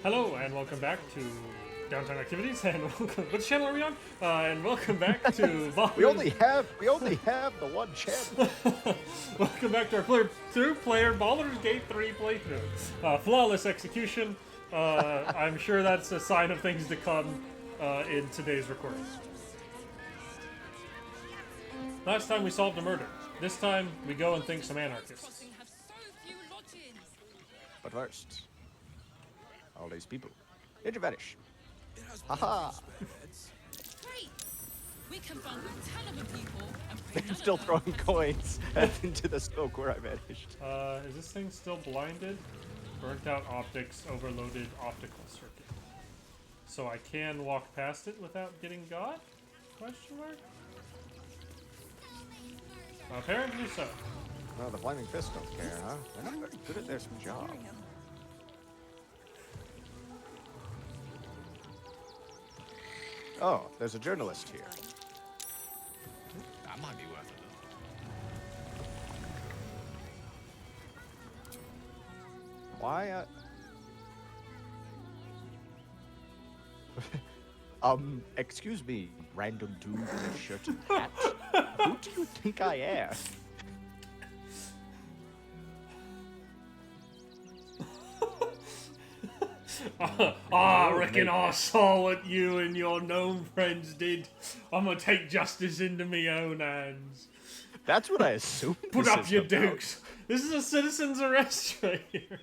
Hello and welcome back to Downtown Activities, and welcome. Which channel are we on? And welcome back to we only have the one channel. Welcome back to our two-player Baldur's Gate 3 playthrough. Flawless execution. I'm sure that's a sign of things to come in today's recording. Last time we solved a murder. This time we go and think some anarchists. But first, all these people, did you vanish? Haha! Great! We can find a ton of people and They're still throwing coins into the smoke where I vanished. Is this thing still blinded? Burnt out optics, overloaded optical circuit. So I can walk past it without getting got? Question mark? Apparently so. Well, the Flaming Fist don't care, huh? They're not very good at their job. Oh, there's a journalist here. That might be worth it. Why, excuse me, random dude in a shirt and hat. Who do you think I am? I reckon I saw what you and your gnome friends did. I'm gonna take justice into my own hands. That's what I assumed. Put up your dukes. This is a citizen's arrest right here.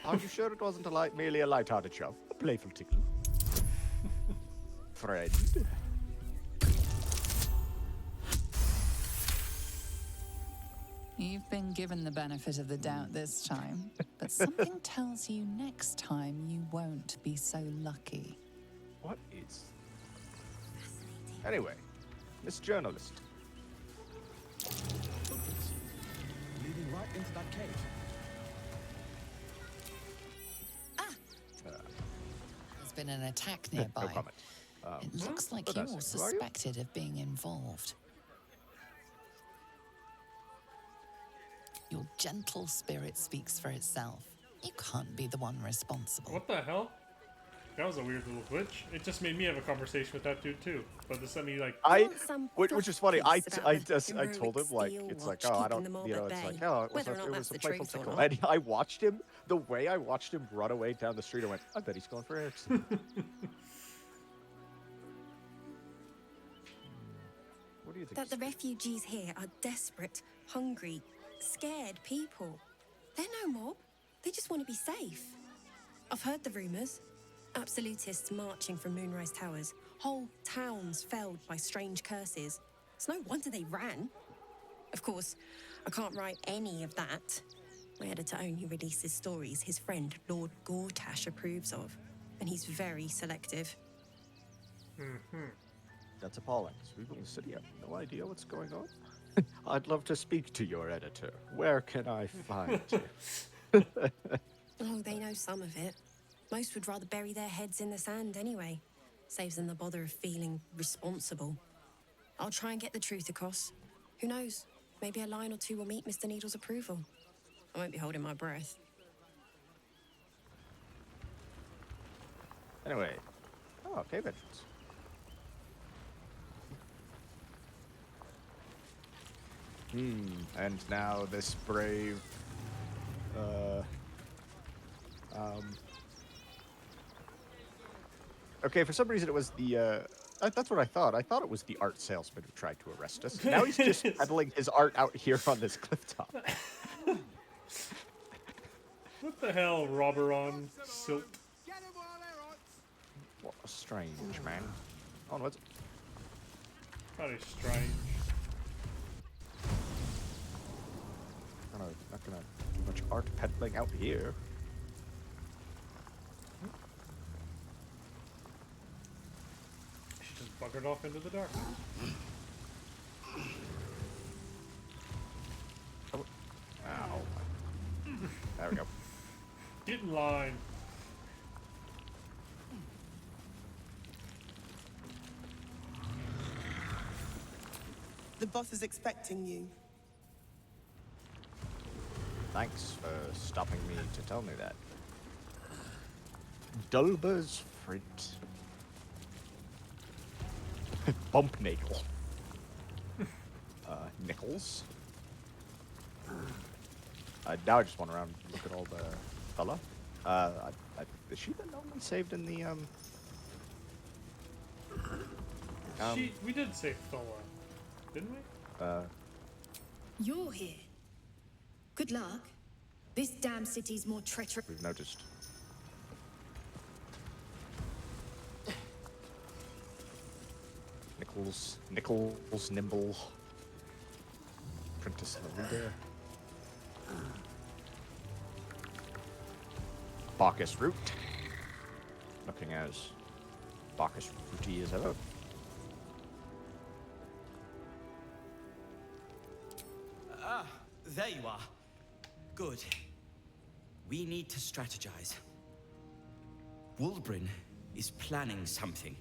Are you sure it wasn't merely a light-hearted shove? A playful tickle? Friend? You've been given the benefit of the doubt this time, but something tells you next time you won't be so lucky. What is... Anyway, Miss Journalist. Leading right into that cave. There's been an attack No nearby. comment. It looks like what you're else? Who are you? suspected of being involved. Your gentle spirit speaks for itself. You can't be the one responsible. What the hell? That was a weird little glitch. It just made me have a conversation with that dude too. But this let me like. Which is funny. I told him like it's like I don't it's like it was a playful tickle. And I watched him the way I watched him run away down the street. I went, I bet he's going for Erickson. What do you think? That the refugees here are desperate, hungry, scared people. They're no mob. They just want to be safe. I've heard the rumours. Absolutists marching from Moonrise Towers. Whole towns felled by strange curses. It's no wonder they ran. Of course, I can't write any of that. My editor only releases stories his friend Lord Gortash approves of. And he's very selective. That's appalling. People in the city have no idea what's going on. I'd love to speak to your editor. Where can I find you? Oh, they know some of it. Most would rather bury their heads in the sand anyway. Saves them the bother of feeling responsible. I'll try and get the truth across. Who knows? Maybe a line or two will meet Mr. Needle's approval. I won't be holding my breath. Anyway. Oh, cave entrance. And now this brave, okay, for some reason it was the, that's what I thought. I thought it was the art salesman who tried to arrest us. Now he's just peddling his art out here on this cliff top. What the hell, robber on silt? What a strange man. Onwards. Very strange. Not gonna do much art peddling out here. She just buggered off into the dark. Oh. Ow. There we go. Get in line. The boss is expecting you. Thanks for stopping me to tell me that. Dulber's Front. Bumpnagel. Nichols. Now I just went around and look at all the fella. Is she the one we saved in the We did save Fella, didn't we? You're here. Good luck. This damn city's more treacherous. We've noticed. Nichols, Nimble. Apprentice Leader. Bacchus Root. Looking as Bacchus Fruity as ever. Ah, there you are. Good. We need to strategize. Wulbrin is planning something.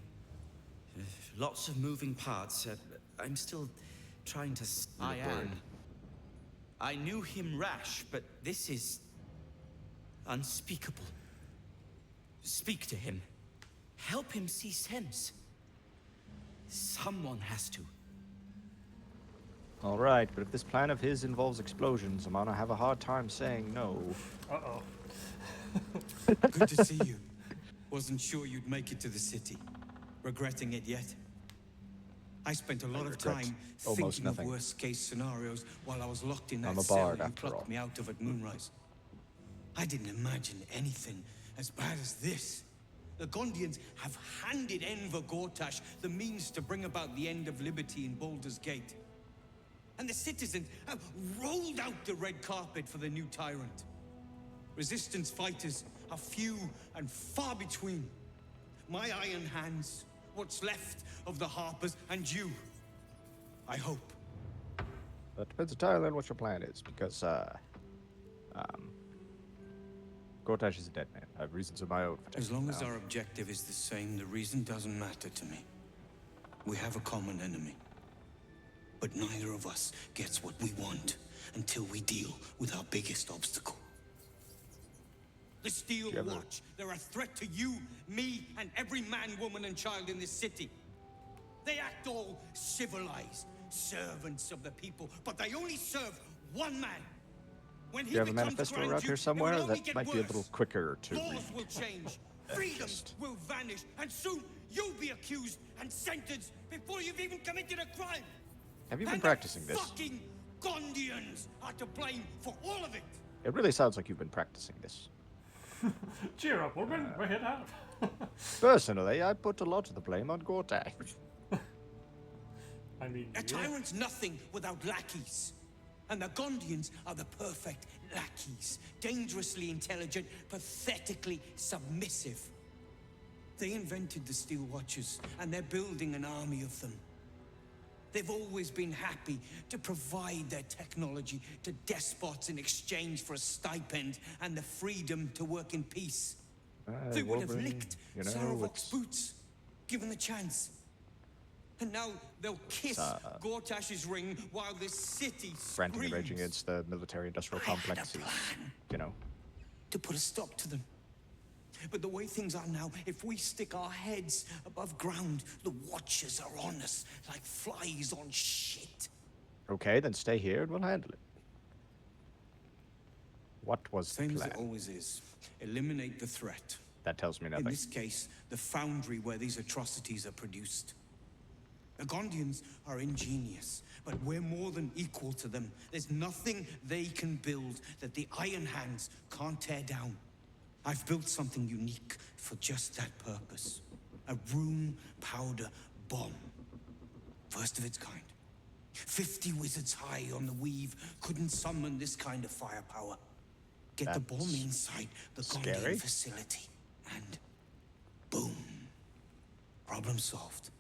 Lots of moving parts. I'm still trying to... I am. I knew him rash, but this is... unspeakable. Speak to him. Help him see sense. Someone has to. Alright, but if this plan of his involves explosions, I'm gonna have a hard time saying no. Uh-oh. Good to see you. Wasn't sure you'd make it to the city. Regretting it yet? I spent a lot of time thinking of worst-case scenarios while I was locked in that cell you plucked me out of at Moonrise. I didn't imagine anything as bad as this. The Gondians have handed Enver Gortash the means to bring about the end of liberty in Baldur's Gate. And the citizens have rolled out the red carpet for the new tyrant. Resistance fighters are few and far between. My iron hands, what's left of the Harpers, and you. I hope. That depends entirely on what your plan is, because, Gortash is a dead man. I have reasons of my own for As long as our objective is the same, the reason doesn't matter to me. We have a common enemy. But neither of us gets what we want until we deal with our biggest obstacle. The Steel Watch. They're a threat to you, me, and every man, woman, and child in this city. They act all civilized, servants of the people, but they only serve one man. When Do you have a manifesto around here somewhere? That might be a little quicker to read. Laws will change, freedom will vanish, and soon you'll be accused and sentenced before you've even committed a crime. Have you been practicing this? Fucking Gondians are to blame for all of it. It really sounds like you've been practicing this. Cheer up, Wulbrin. We're hit out. Personally, I put a lot of the blame on Gortash. I mean, A tyrant's nothing without lackeys. And the Gondians are the perfect lackeys. Dangerously intelligent, pathetically submissive. They invented the Steel Watchers, and they're building an army of them. They've always been happy to provide their technology to despots in exchange for a stipend and the freedom to work in peace. They would have licked Saravok's boots, given the chance. And now they'll kiss Gortash's ring while the city Ranting and screams. raging against the military-industrial complex. You know. To put a stop to them. But the way things are now, if we stick our heads above ground, the Watchers are on us like flies on shit. Okay, then stay here and we'll handle it. What was the Same plan? as it always is. Eliminate the threat. That tells me nothing. In this case, the foundry where these atrocities are produced. The Gondians are ingenious, but we're more than equal to them. There's nothing they can build that the Iron Hands can't tear down. I've built something unique for just that purpose. A room powder bomb. First of its kind. 50 wizards high on the weave couldn't summon this kind of firepower. Get the bomb inside the Gondian facility, and boom. Problem solved.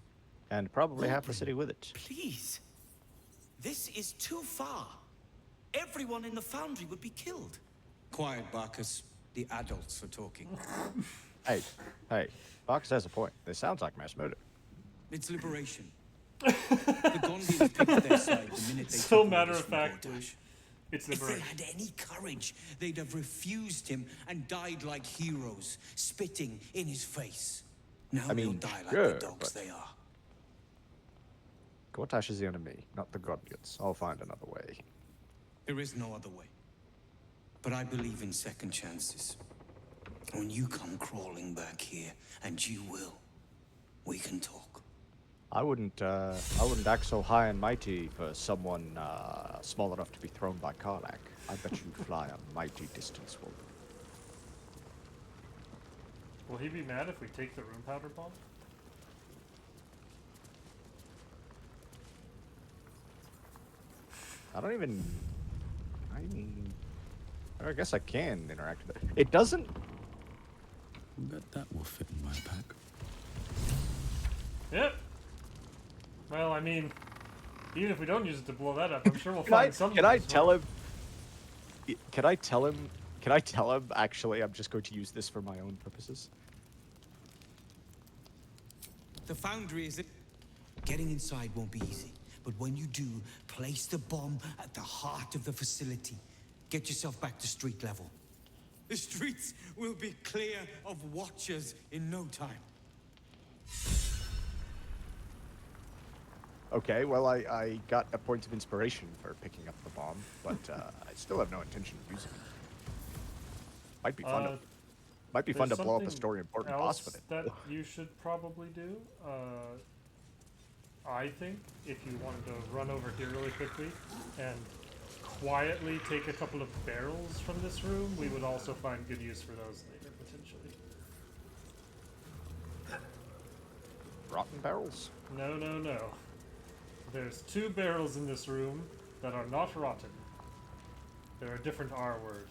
And probably half the city with it. Please. This is too far. Everyone in the foundry would be killed. Quiet, Bacchus. The adults are talking. Hey, Bacchus has a point. This sounds like mass murder. It's liberation. The Gondians picked their side the minute they So took matter orders of from factly. Gortash. It's If they liberation. had any courage, they'd have refused him and died like heroes, spitting in his face. Now I mean, they'll die like sure, the dogs but- they are. Gortash is the enemy, not the Godguts. I'll find another way. There is no other way. But I believe in second chances. When you come crawling back here, and you will, we can talk. I wouldn't act so high and mighty for someone small enough to be thrown by Karlak. I bet you'd fly a mighty distance, Wolf. Will he be mad if we take the room powder bomb? I guess I can interact with it. It doesn't. Bet that will fit in my pack. Yep. Well, I mean, even if we don't use it to blow that up, I'm sure we'll find something. Can I tell him? Can I tell him? Can I tell him? Actually, I'm just going to use this for my own purposes. The foundry is it. Getting inside won't be easy, but when you do, place the bomb at the heart of the facility. Get yourself back to street level. The streets will be clear of watchers in no time. Okay, well, I got a point of inspiration for picking up the bomb, but I still have no intention of using it. Might be fun. Might be fun to blow up a story important boss with it. That you should probably do. I think if you wanted to run over here really quickly and quietly take a couple of barrels from this room, we would also find good use for those later, potentially. Rotten barrels? No, no, no. There's 2 barrels in this room that are not rotten. They're a different R word.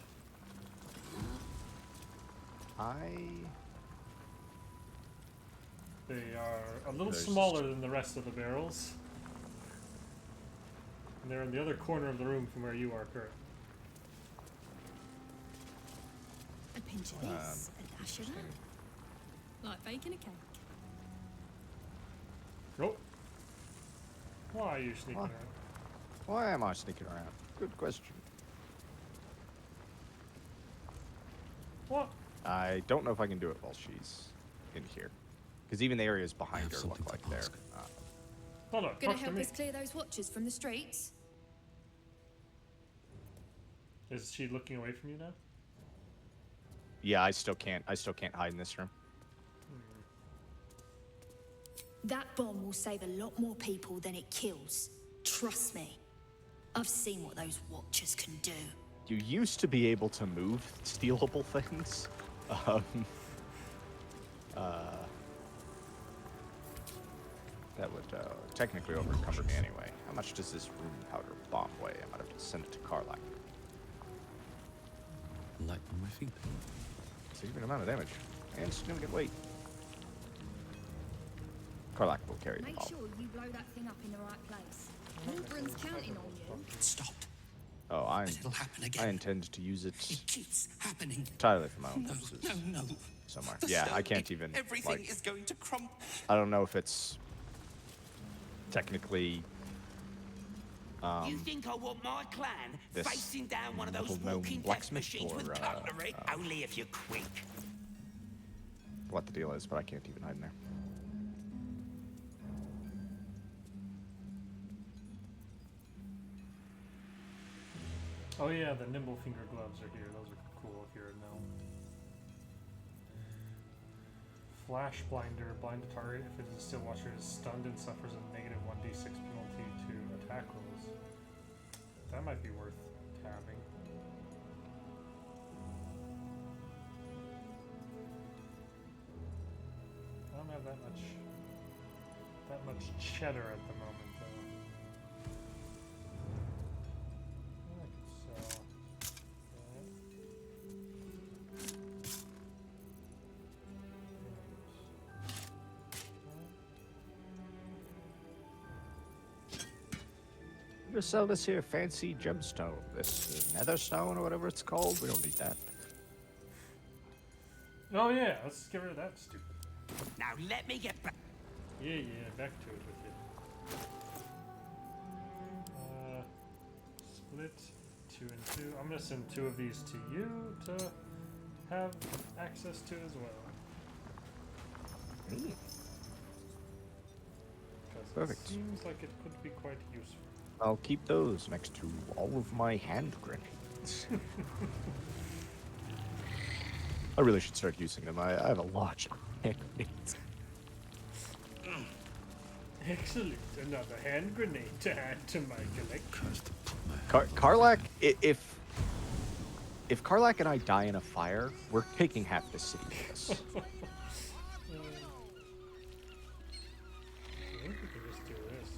They are a little smaller than the rest of the barrels. And they're in the other corner of the room from where you are currently. A pinch of this, a dash of that. Like baking a cake. Nope. Why are you sneaking around? Why am I sneaking around? Good question. What? I don't know if I can do it while she's in here. Because even the areas behind her look like they're... Hold on, Gonna talk to help me. us clear those watchers from the streets? Is she looking away from you now? Yeah, I still can't hide in this room. That bomb will save a lot more people than it kills. Trust me. I've seen what those watchers can do. You used to be able to move stealable things. That would technically overcover me anyway. How much does this room powder bomb weigh? I might have to send it to Karlak. Light on my feet. Significant amount of damage. And significant weight. Karlak will carry the Make bomb. sure you blow that thing up in the right place. Waldron's counting on you. It stopped. Oh, But it'll happen again. I intend to use it It keeps happening. entirely for my own No, purposes. no, no. Somewhere. The Yeah, I stone, can't even, everything like... is going to crumble. I don't know if it's... technically... You think I want my clan this facing down one of those little gnome walking death blacksmith machines or, with cutlery? Only if you're quick. what the deal is, but I can't even hide in there. Oh yeah, the nimble finger gloves are here. Those are cool if you're a gnome. Flash blinder. Blind a target if it is a still watcher is stunned and suffers a negative 1d6 penalty to attack rolls. That might be worth having. I don't have that much cheddar at the moment though. I could sell Just sell this here fancy gemstone. This nether stone or whatever it's called. We don't need that. Oh yeah, let's get rid of that stupid. Now let me get back. Yeah, back to it with you. Split 2. 2 and 2. I'm gonna send 2 of these to you to have access to as well. Perfect. It seems like it could be quite useful. I'll keep those next to all of my hand grenades. I really should start using them. I have a lot of hand grenades. Excellent. Another hand grenade to add to my collection. Karlak, if Karlak and I die in a fire, we're taking half the city with us. I think we can just do this.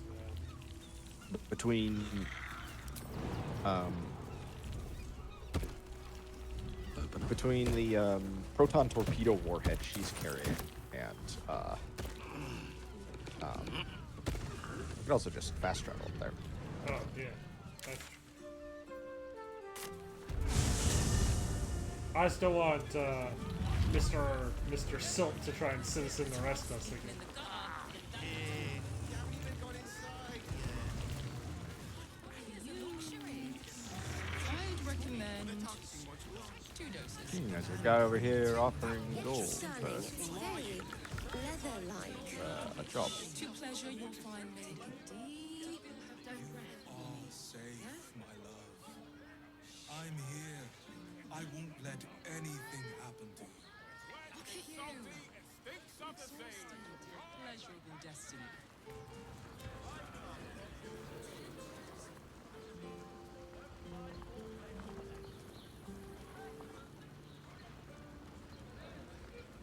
Yeah. Between the proton torpedo warhead she's carrying and we could also just fast travel up there. Oh yeah, that's true. I still want Mr. Silt to try and citizen arrest us again. I'd recommend 2 doses. There's a guy over here offering gold for a job. To pleasure you'll find me. Oh, safe, my love. I'm here. I won't let anything happen to you. Look at you. Pleasurable destiny.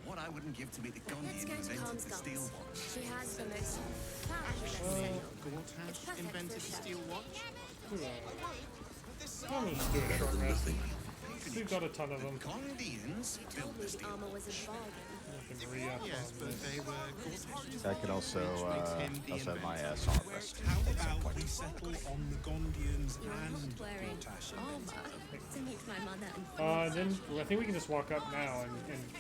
What I wouldn't give to meet the Gondian who invented the steel watch. She has the most fabulous sail. Gortash invented the steel watch? I'm gonna just do a short rest. We've got a ton of them. Gondians built the steel Armor was a bargain. I can re-up Yes, on but this. they were Gortash's. I could also have my song rest. How about we settle on the Gondians and Wearing Gortash? armor to meet my mother and Then I think we can just walk up now and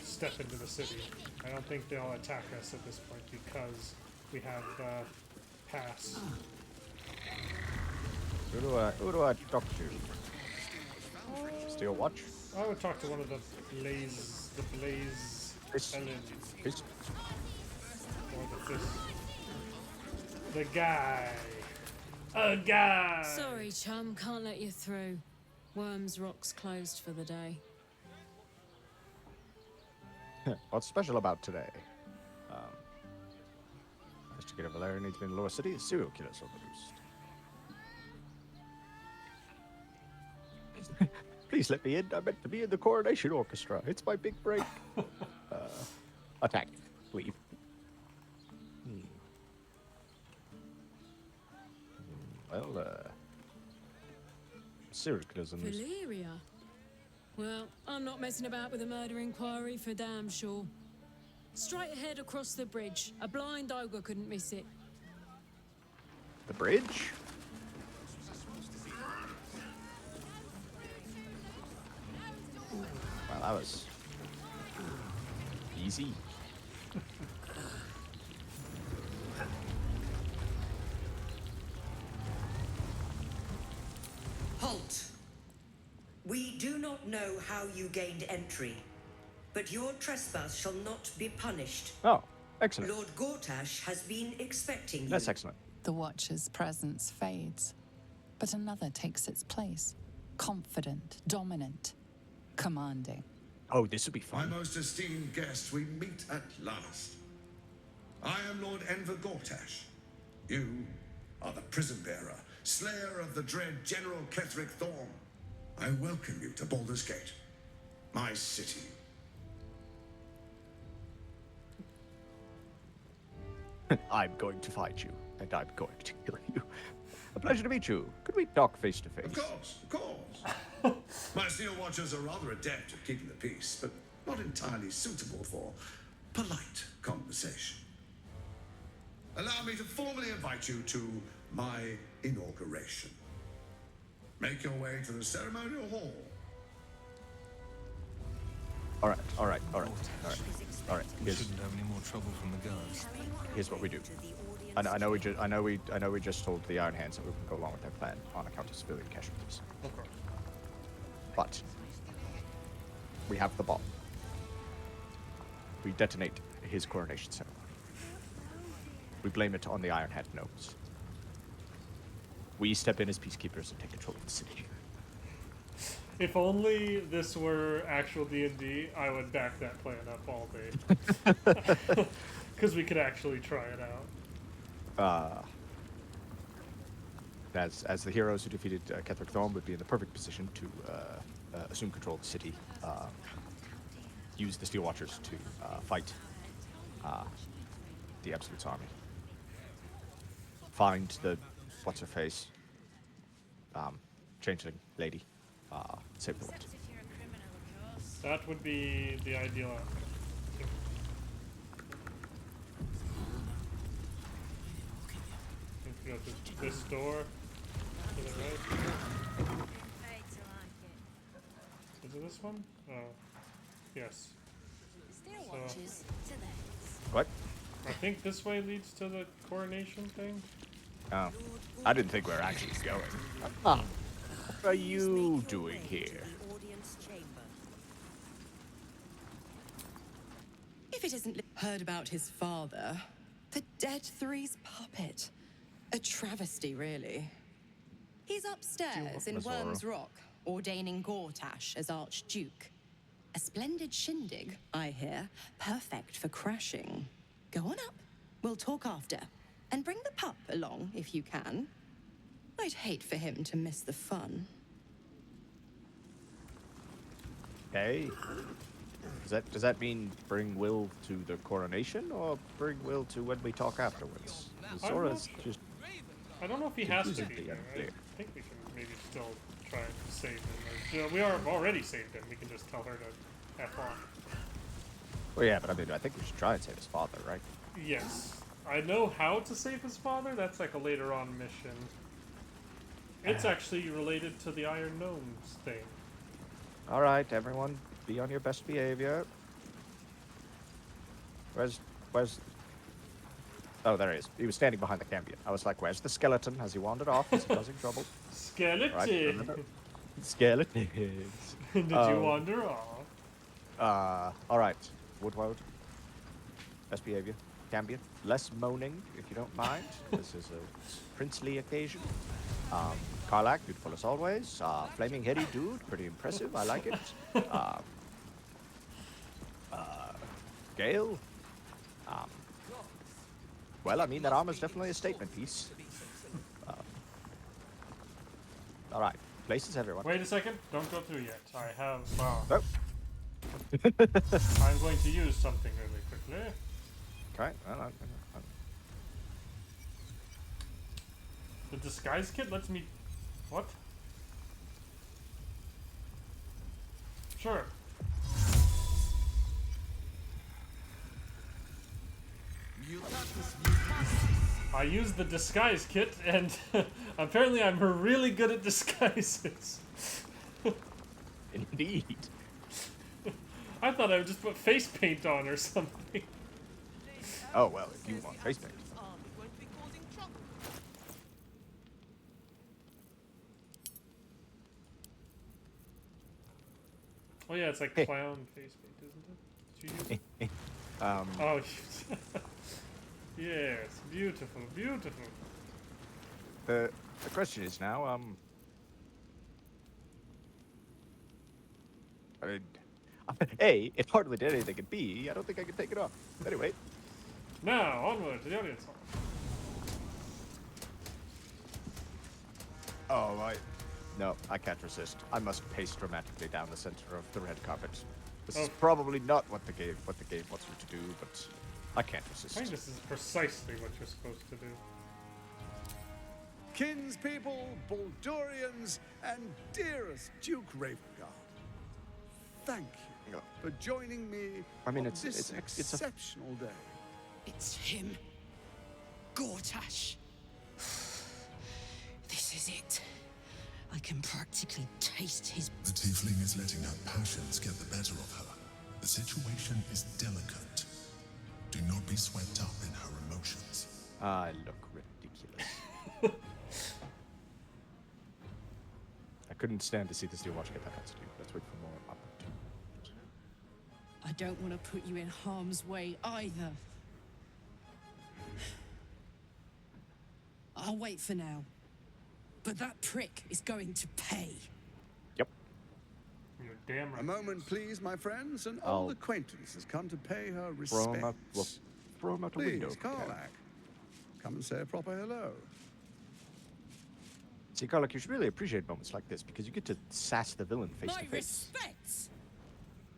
step into the city. I don't think they'll attack us at this point because we have pass. Who do I talk to? Steel watch? I would talk to one of the Blaze Ellens. Fist. Or the Fist. The guy. A guy! Sorry, chum, can't let you through. Worms Rock's closed for the day. What's special about today? Investigator Valeria needs to be in the lower city. Serial killers on the roost. Please let me in. I'm meant to be in the coronation orchestra. It's my big break. Attack. Leave. Well, serial killers on the roost. Valeria? Well, I'm not messing about with a murder inquiry for damn sure. Straight ahead across the bridge. A blind ogre couldn't miss it. The bridge? Well, that was easy. Halt! We do not know how you gained entry, but your trespass shall not be punished. Oh, excellent. Lord Gortash has been expecting you. That's excellent. The Watcher's presence fades, but another takes its place. Confident, dominant, commanding. Oh, this would be fun. My most esteemed guest, we meet at last. I am Lord Enver Gortash. You are the prison bearer, slayer of the dread General Ketheric Thorn. I welcome you to Baldur's Gate, my city. I'm going to find you, and I'm going to kill you. A pleasure to meet you. Could we talk face to face? Of course, of course. My steel watchers are rather adept at keeping the peace, but not entirely suitable for polite conversation. Allow me to formally invite you to my inauguration. Make your way to the ceremonial hall. All right. We shouldn't have any more trouble from the guards. Here's what we do. I know we just told the Iron Hands that we can go along with their plan on account of civilian casualties. Of course. But we have the bomb. We detonate his coronation ceremony. We blame it on the Ironhead gnomes. We step in as peacekeepers and take control of the city. If only this were actual D&D, I would back that plan up all day. Because we could actually try it out. As the heroes who defeated Ketheric Thorm would be in the perfect position to assume control of the city, use the Steel Watchers to fight the Absolute's army. Find the what's-her-face changeling lady. Save the world. That would be the ideal outcome. I think we go to this door to the right. Is it this one? Oh, yes. So, what? I think this way leads to the coronation thing. Oh, I didn't think we were actually going. What are you doing here? If it isn't heard about his father, the Dead Three's puppet. A travesty, really. He's upstairs in Worm's Rock, ordaining Gortash as Archduke. A splendid shindig, I hear. Perfect for crashing. Go on up. We'll talk after. And bring the pup along, if you can. I'd hate for him to miss the fun. Okay. Does that mean bring Will to the coronation, or bring Will to when we talk afterwards? Zora's just... I don't know if he has to be here. I think we can maybe still try and save him. Or, we are already saved him. We can just tell her to F off. Well, yeah, but I mean, I think we should try and save his father, right? Yes. I know how to save his father. That's like a later on mission. It's actually related to the Iron Gnomes thing. All right, everyone, be on your best behavior. Where's... Oh, there he is. He was standing behind the cambion. I was like, where's the skeleton? Has he wandered off? Is he causing trouble? Skeleton! Right, skeletons. Did you wander off? All right. Woodward. Best behavior. Cambion. Less moaning, if you don't mind. This is a princely occasion. Karlak, beautiful as always. Flaming heady dude, pretty impressive. I like it. Gale. Well, I mean, that armor's definitely a statement piece. All right. Places, everyone. Wait a second. Don't go through yet. I have... Oh. I'm going to use something really quickly. Okay. The disguise kit lets me... What? Sure. I used the disguise kit, and apparently I'm really good at disguises. Indeed. I thought I would just put face paint on or something. Oh, well, if you want face paint. Oh yeah, it's like clown face paint, isn't it? Did you use it? Oh, yes, beautiful, beautiful. The question is now, I mean, A, it hardly did anything, and B, I don't think I can take it off. Anyway. Now, onward to the audience hall. Oh, no, I can't resist. I must pace dramatically down the center of the red carpet. This is probably not what the game wants you to do, but I can't resist. I think this is precisely what you're supposed to do. Kinspeople, Baldurians, and dearest Duke Ravengard, thank you for joining me on this exceptional day. It's him. Gortash. This is it. I can practically taste his... The tiefling is letting her passions get the better of her. The situation is delicate. Do not be swept up in her emotions. I look ridiculous. I couldn't stand to see the Steel Watch get that attitude. Let's wait for more opportunities. I don't want to put you in harm's way either. I'll wait for now. But that prick is going to pay. Yep. You're damn right. A moment, please, my friends. An I'll old acquaintance has come to pay her throw him out, respects. throw him out the window. Please, Karlak, come and say a proper hello. See, Karlak, you should really appreciate moments like this because you get to sass the villain face to My face. respects?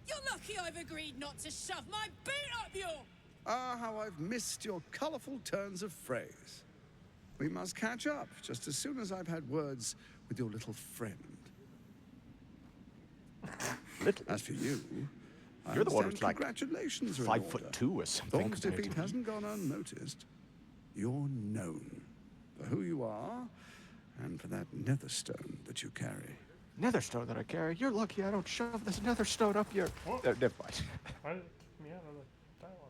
You're lucky I've agreed not to shove my boot up your... Ah, how I've missed your colourful turns of phrase. We must catch up just as soon as I've had words with your little friend. Little? As for you, I You're the one who's understand like congratulations are in 5'2" or something. Thorn's defeat hasn't gone unnoticed. You're known for who you are and for that netherstone that you carry. Netherstone that I carry? You're lucky I don't shove this netherstone up your... never mind.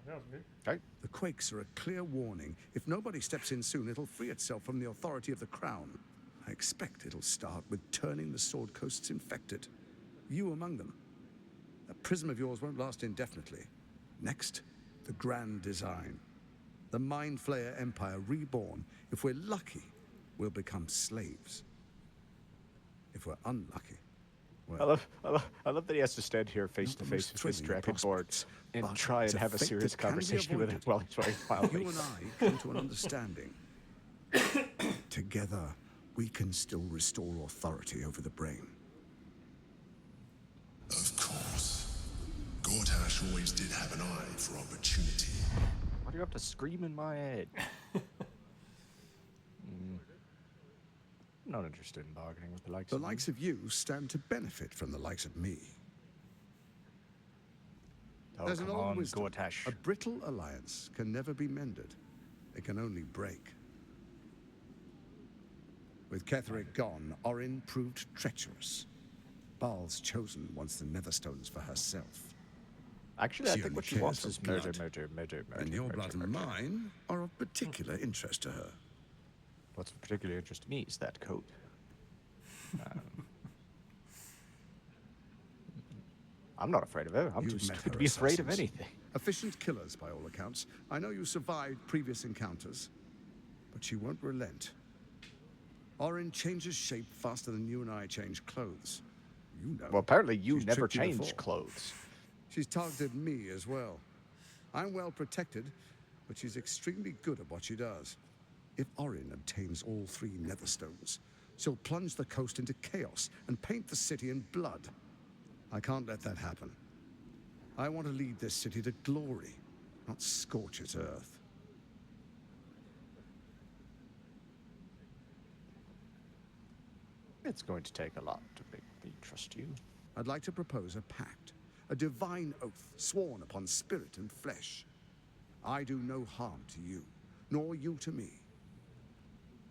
That was good. Right. The quakes are a clear warning. If nobody steps in soon, it'll free itself from the authority of the crown. I expect it'll start with turning the Sword Coasts infected. You among them. That prism of yours won't last indefinitely. Next, the grand design. The Mind Flayer Empire reborn. If we're lucky, we'll become slaves. If we're unlucky, well... I love that he has to stand here face to face with this Dragonborn and try and have a serious conversation with him while he's wearing mildly. You and I come to an understanding. Together, we can still restore authority over the brain. Of course. Gortash always did have an eye for opportunity. Why do you have to scream in my head? I'm not interested in bargaining with the likes The of likes of you stand to benefit from the likes of me. Oh, There's an come old on, wisdom. Gortash. A brittle alliance can never be mended. It can only break. With Ketheric gone, Orin proved treacherous. Baal's chosen wants the Netherstones for herself. Actually, I She think only what she cares wants for is blood. murder. And your blood and mine are of particular interest to her. What's of particular interest to me is that coat. I'm not afraid of her. I'm too You've met stupid to her be afraid of assassins. anything. Efficient killers, by all accounts. I know you survived previous encounters, but she won't relent. Orin changes shape faster than you and I change clothes. You know. Well, apparently you She's never tricked you change before. clothes. She's targeted me as well. I'm well protected, but she's extremely good at what she does. If Orin obtains all 3 Netherstones, she'll plunge the coast into chaos and paint the city in blood. I can't let that happen. I want to lead this city to glory, not scorch its earth. It's going to take a lot to make me trust you. I'd like to propose a pact, a divine oath sworn upon spirit and flesh. I do no harm to you, nor you to me.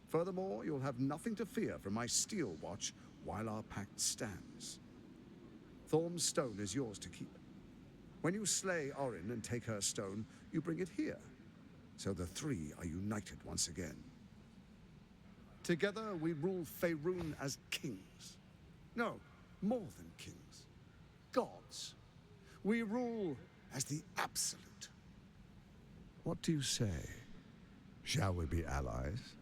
Furthermore, you'll have nothing to fear from my steel watch while our pact stands. Thorm's stone is yours to keep. When you slay Orin and take her stone, you bring it here, so the 3 are united once again. Together, we rule Faerun as kings. No, more than kings. Gods. We rule as the absolute. What do you say? Shall we be allies?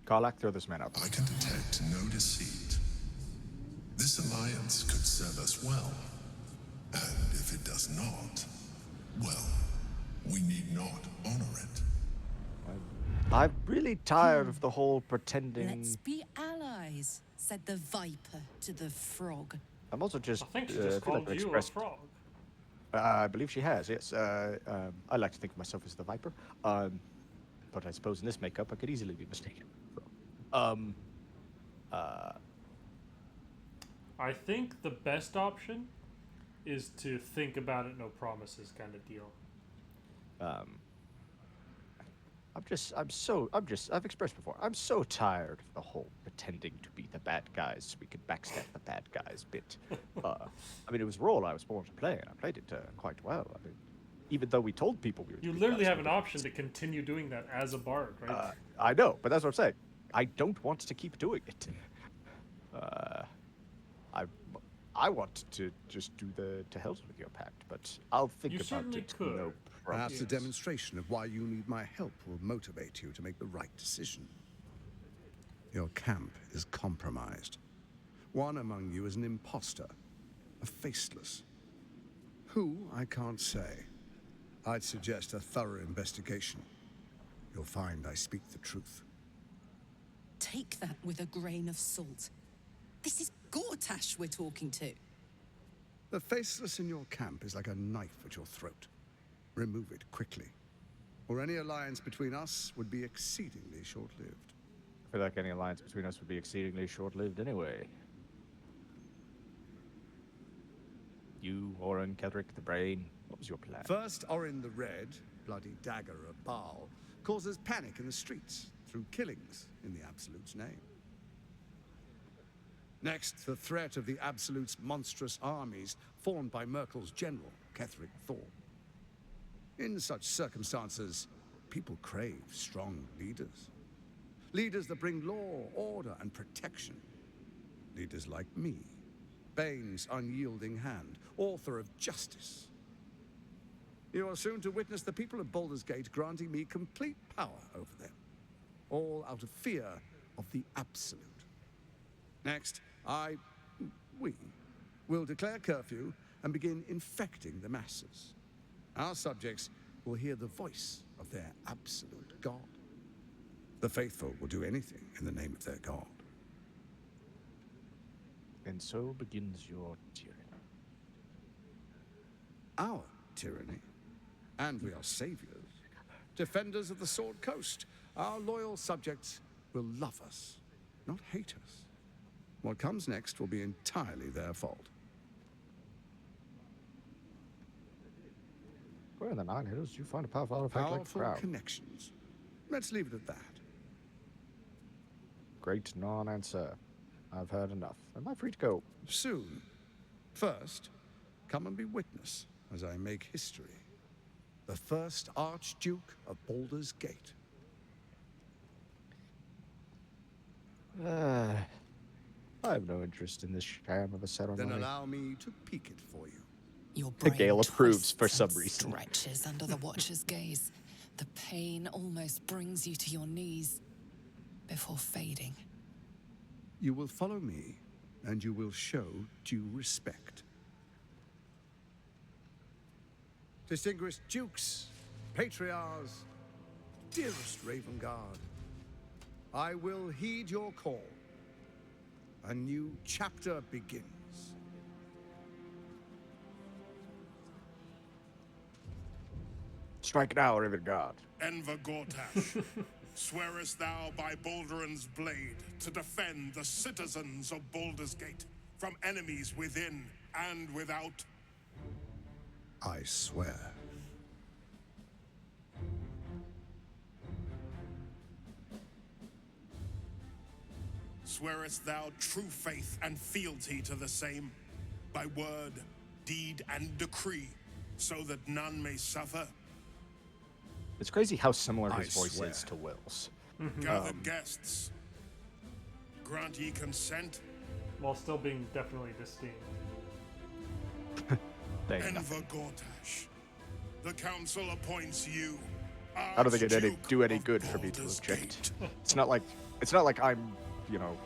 Karlak, throw this man out. I can detect no deceit. This alliance could serve us well. And if it does not, well, we need not honor it. I'm really tired of the whole pretending. Let's be allies, said the viper to the frog. I'm also just. I think she just feel like called you a expressed- frog. I believe she has, yes. I like to think of myself as the Viper. But I suppose in this makeup, I could easily be mistaken. I think the best option is to think about it, no promises kind of deal. I've expressed before, I'm so tired of the whole pretending to be the bad guys so we could backstab the bad guys bit. I mean, it was a role I was born to play, and I played it quite well. I mean, even though we told people we were You the literally guys, have an option to continue doing that as a bard, right? I know, but that's what I'm saying. I don't want to keep doing it. I want to just do the to hells with your pact, but I'll think You about certainly it. could. No problem. Perhaps a demonstration of why you need my help will motivate you to make the right decision. Your camp is compromised. One among you is an imposter, a faceless. Who, I can't say. I'd suggest a thorough investigation. You'll find I speak the truth. Take that with a grain of salt. This is Gortash we're talking to. The faceless in your camp is like a knife at your throat. Remove it quickly, or any alliance between us would be exceedingly short-lived. I feel like any alliance between us would be exceedingly short-lived anyway. You, Orin, Kedrick, the Brain, what was your plan? First, Orin the Red, bloody dagger of Baal, causes panic in the streets through killings in the Absolute's name. Next, the threat of the Absolute's monstrous armies formed by Merkel's general, Ketheric Thor. In such circumstances, people crave strong leaders. Leaders that bring law, order, and protection. Leaders like me, Bane's unyielding hand, author of justice. You are soon to witness the people of Baldur's Gate granting me complete power over them, all out of fear of the Absolute. Next, we will declare curfew and begin infecting the masses. Our subjects will hear the voice of their absolute God. The faithful will do anything in the name of their God. And so begins your tyranny. Our tyranny. And we are saviors. Defenders of the Sword Coast. Our loyal subjects will love us, not hate us. What comes next will be entirely their fault. Where in the Nine Hills do you find a powerful artifact like the Powerful crowd? connections. Let's leave it at that. Great non-answer. I've heard enough. Am I free to go? Soon. First, come and be witness as I make history. The first Archduke of Baldur's Gate. I have no interest in this sham of a ceremony. Then allow me to peek it for you. Your brain Gale approves for twists some and reason. stretches under the Watcher's gaze. The pain almost brings you to your knees before fading. You will follow me, and you will show due respect. Distinguished dukes, patriarchs, dearest Ravengard, I will heed your call. A new chapter begins. Strike now, Ravengard. Enver Gortash, swearest thou by Balduran's blade to defend the citizens of Baldur's Gate from enemies within and without? I swear. Swearest thou true faith and fealty to the same, by word, deed, and decree, so that none may suffer? It's crazy how similar his I voice swear. is to Will's. Gathered guests, grant ye consent? While still being definitely distinct. Enver Gortash, the council appoints you. I don't think it'd Archduke do any of good for me to Baldur's object. Gate. It's not like I'm, you know,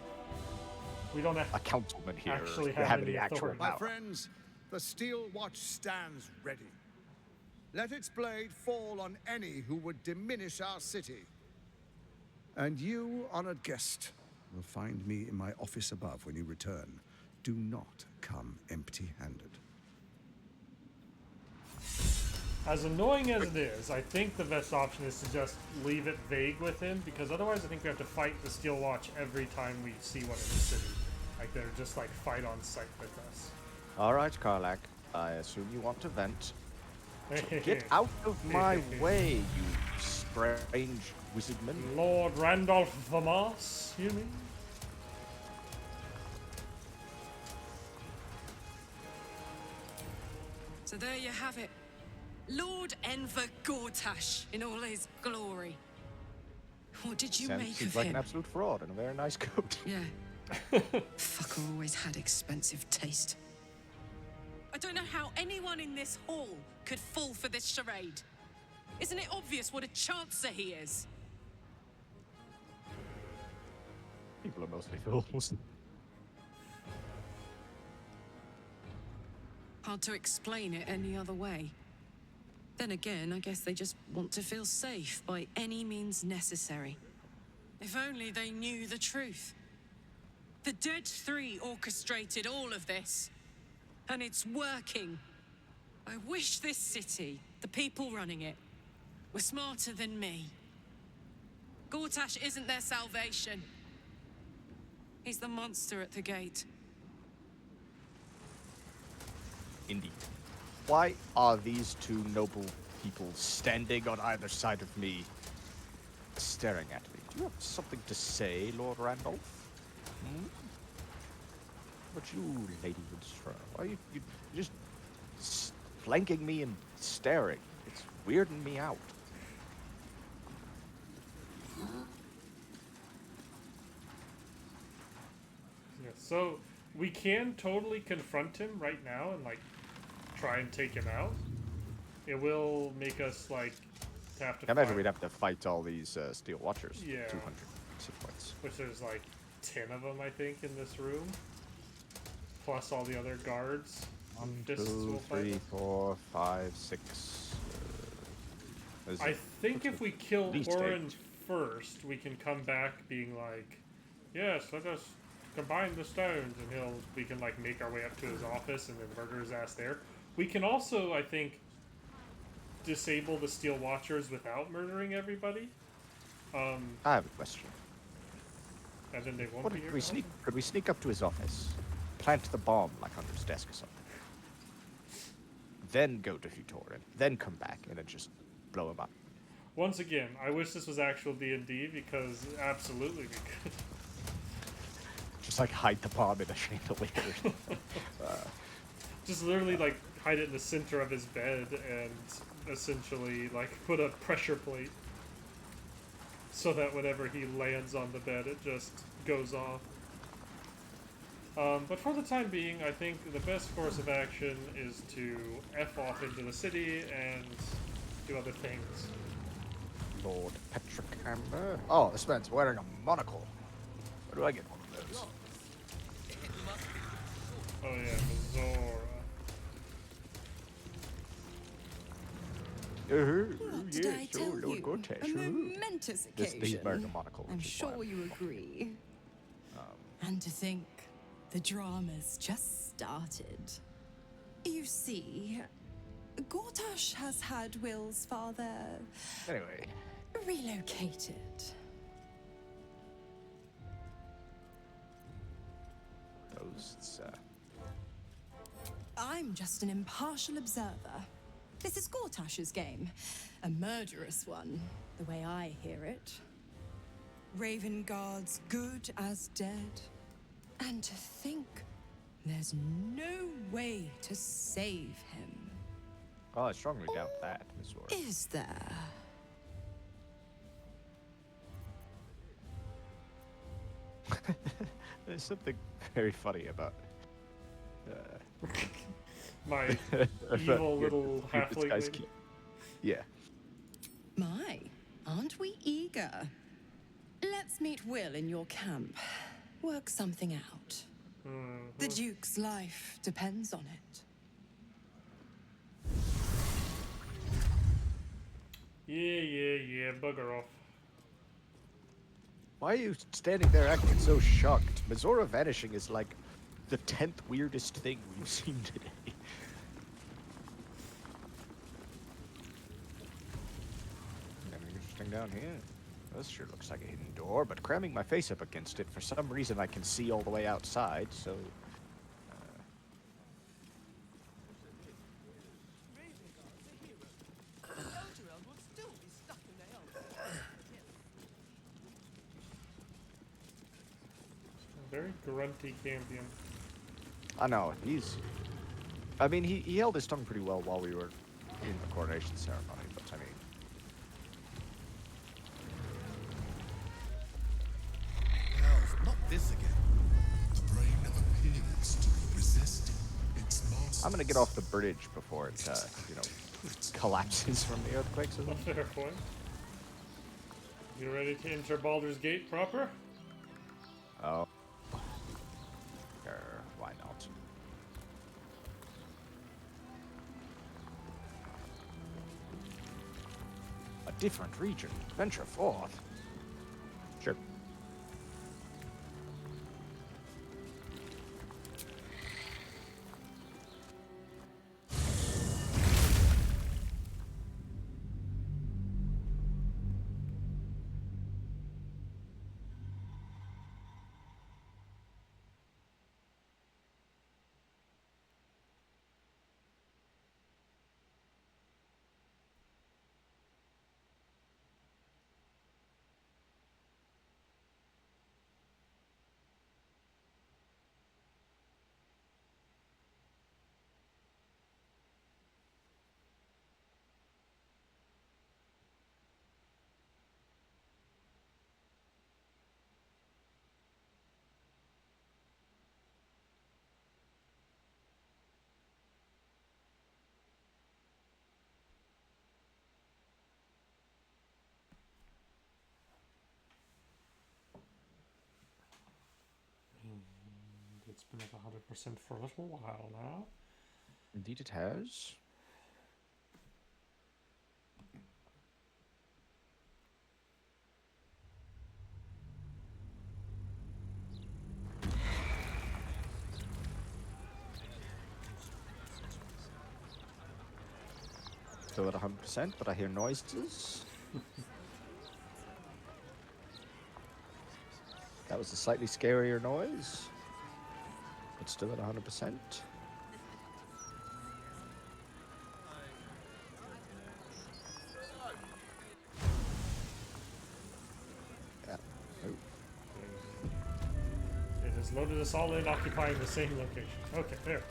we don't have a councilman here. actually Or have any any actual authority. My power. friends, the Steel Watch stands ready. Let its blade fall on any who would diminish our city. And you, honored guest, will find me in my office above when you return. Do not come empty-handed. As annoying as it is, I think the best option is to just leave it vague with him, because otherwise I think we have to fight the Steel Watch every time we see one in the city. Like, they're just like fight on sight with us. Alright, Karlak. I assume you want to vent. So get out of my way, you strange wizardman. Lord Randolph Vamas, you mean? So there you have it. Lord Enver Gortash in all his glory. What did you make Seems of like him? an absolute fraud and a very nice coat. Yeah, Fucker always had expensive taste. I don't know how anyone in this hall could fall for this charade. Isn't it obvious what a chancer he is? People are mostly fools. Hard to explain it any other way. Then again, I guess they just want to feel safe by any means necessary. If only they knew the truth. The Dead Three orchestrated all of this. And it's working. I wish this city, the people running it, were smarter than me. Gortash isn't their salvation. He's the monster at the gate. Indeed. Why are these two noble people standing on either side of me, staring at me? Do you have something to say, Lord Randolph? Hmm? But you, Lady Winström, why are you just flanking me and staring? It's weirding me out. Yeah, so we can totally confront him right now and like try and take him out. It will make us like have to. I imagine we'd have to fight all these Steel Watchers. Yeah. 200 hit points. Which there's like 10 of them, I think, in this room. Plus all the other guards. 1, 2, 3, 4, 5, 6. I think if we kill least Orin 8. first, we can come back being like, yes, let us combine the stones, and we can like make our way up to his office and then murder his ass there. We can also, I think, disable the Steel Watchers without murdering everybody. I have a question. And then they won't What be if here. could we sneak up to his office, plant the bomb like under his desk or something, then go defeat Orin, then come back and then just blow him up? Once again, I wish this was actual D&D because absolutely we could. Just like hide the bomb in a chandelier. Just literally like hide it in the center of his bed and essentially like put a pressure plate so that whenever he lands on the bed it just goes off. But for the time being, I think the best course of action is to F off into the city and do other things. Lord Patrick Amber. Oh, this man's wearing a monocle. Where do I get one of those? Oh yeah, What did I tell Lord you? Gortash. A momentous occasion. He's wearing a monocle. I'm which is why sure you agree. Um, And to think the drama's just started. You see, Gortash has had Will's father Anyway. relocated. Ghosts. I'm just an impartial observer. This is Gortash's game. A murderous one, the way I hear it. Raven Guard's good as dead. And to think there's no way to save him. Oh, I strongly doubt that, Miss Ward. Is there? There's something very funny about my evil little halfling lady. Yeah. My, aren't we eager? Let's meet Will in your camp. Work something out. The Duke's life depends on it. Yeah, bugger off. Why are you standing there acting so shocked? Mizora vanishing is like the 10th weirdest thing we've seen today. Anything interesting down here? This sure looks like a hidden door, but cramming my face up against it, for some reason I can see all the way outside, so... Very grunty campion. I know, I mean, he held his tongue pretty well while we were in the coronation ceremony, but I mean... Hells, not this again. I'm gonna get off the bridge before it, you know, collapses from the earthquakes as well. Fair point. You ready to enter Baldur's Gate proper? Oh. Sure, why not? A different region. Venture forth. Sure. It's been at 100% for a little while now. Indeed it has. Still at 100%, but I hear noises. That was a slightly scarier noise. But still at 100%. Yeah. Oh. It has loaded us all in, occupying the same location. Okay, there.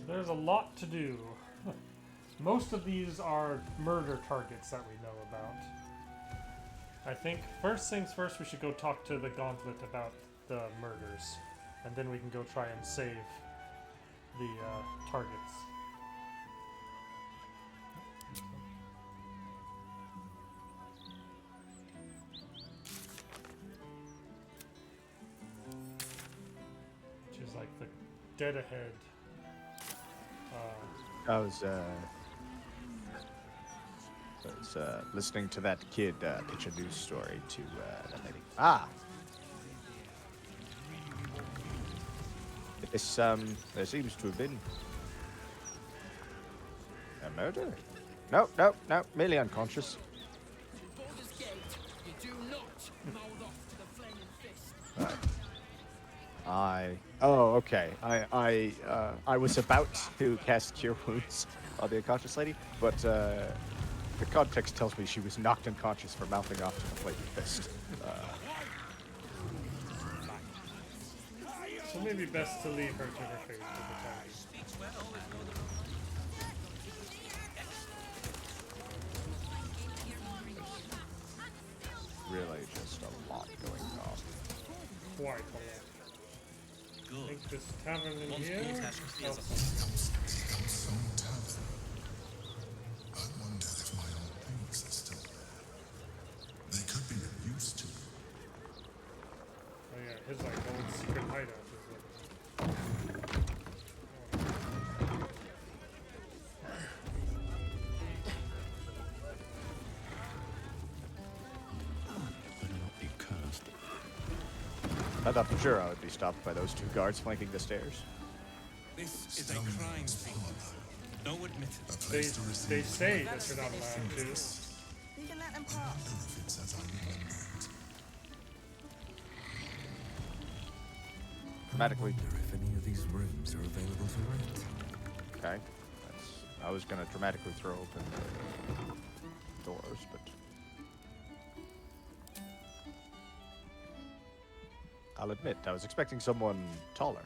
There's a lot to do. Most of these are murder targets that we know about. I think first things first, we should go talk to the Gauntlet about the murders, and then we can go try and save the targets. Which is like the dead ahead. I was listening to that kid pitch a news story to that lady. Ah! This, there seems to have been a murder. No, merely unconscious. Oh, okay. I was about to cast Cure Wounds on the unconscious lady, but the context tells me she was knocked unconscious for mouthing off to the Flaming Fist. So maybe best to leave her to her fate for the time. Really just a lot going on. Quite a lot. I think this tavern in here. I wonder if my old things are still there. They could be of use to me. Oh yeah, his like old secret hideout is what. Better not be cursed. I thought for sure I would be stopped by those two guards flanking the stairs. This is a crime scene. No admittance. They say that you're not allowed to. You can let them pass. Dramatically. I wonder if any of these rooms are available to rent. Okay. I was gonna dramatically throw open the doors, but I'll admit, I was expecting someone taller.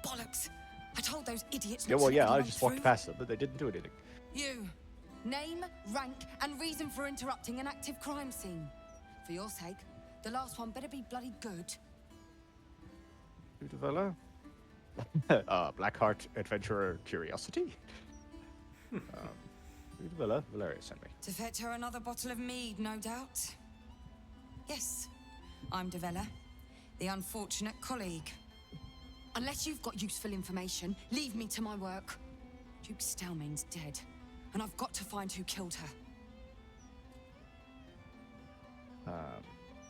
Bollocks! I told those idiots. Yeah, well, yeah, I just walked past them, but they didn't do anything. You. Name, rank, and reason for interrupting an active crime scene. For your sake, the last one better be bloody good. Udavella? Blackheart Adventurer Curiosity? Udavella, Valeria sent me. To fetch her another bottle of mead, no doubt. Yes, I'm Devella, the unfortunate colleague. Unless you've got useful information, leave me to my work. Duke Stelmane's dead, and I've got to find who killed her.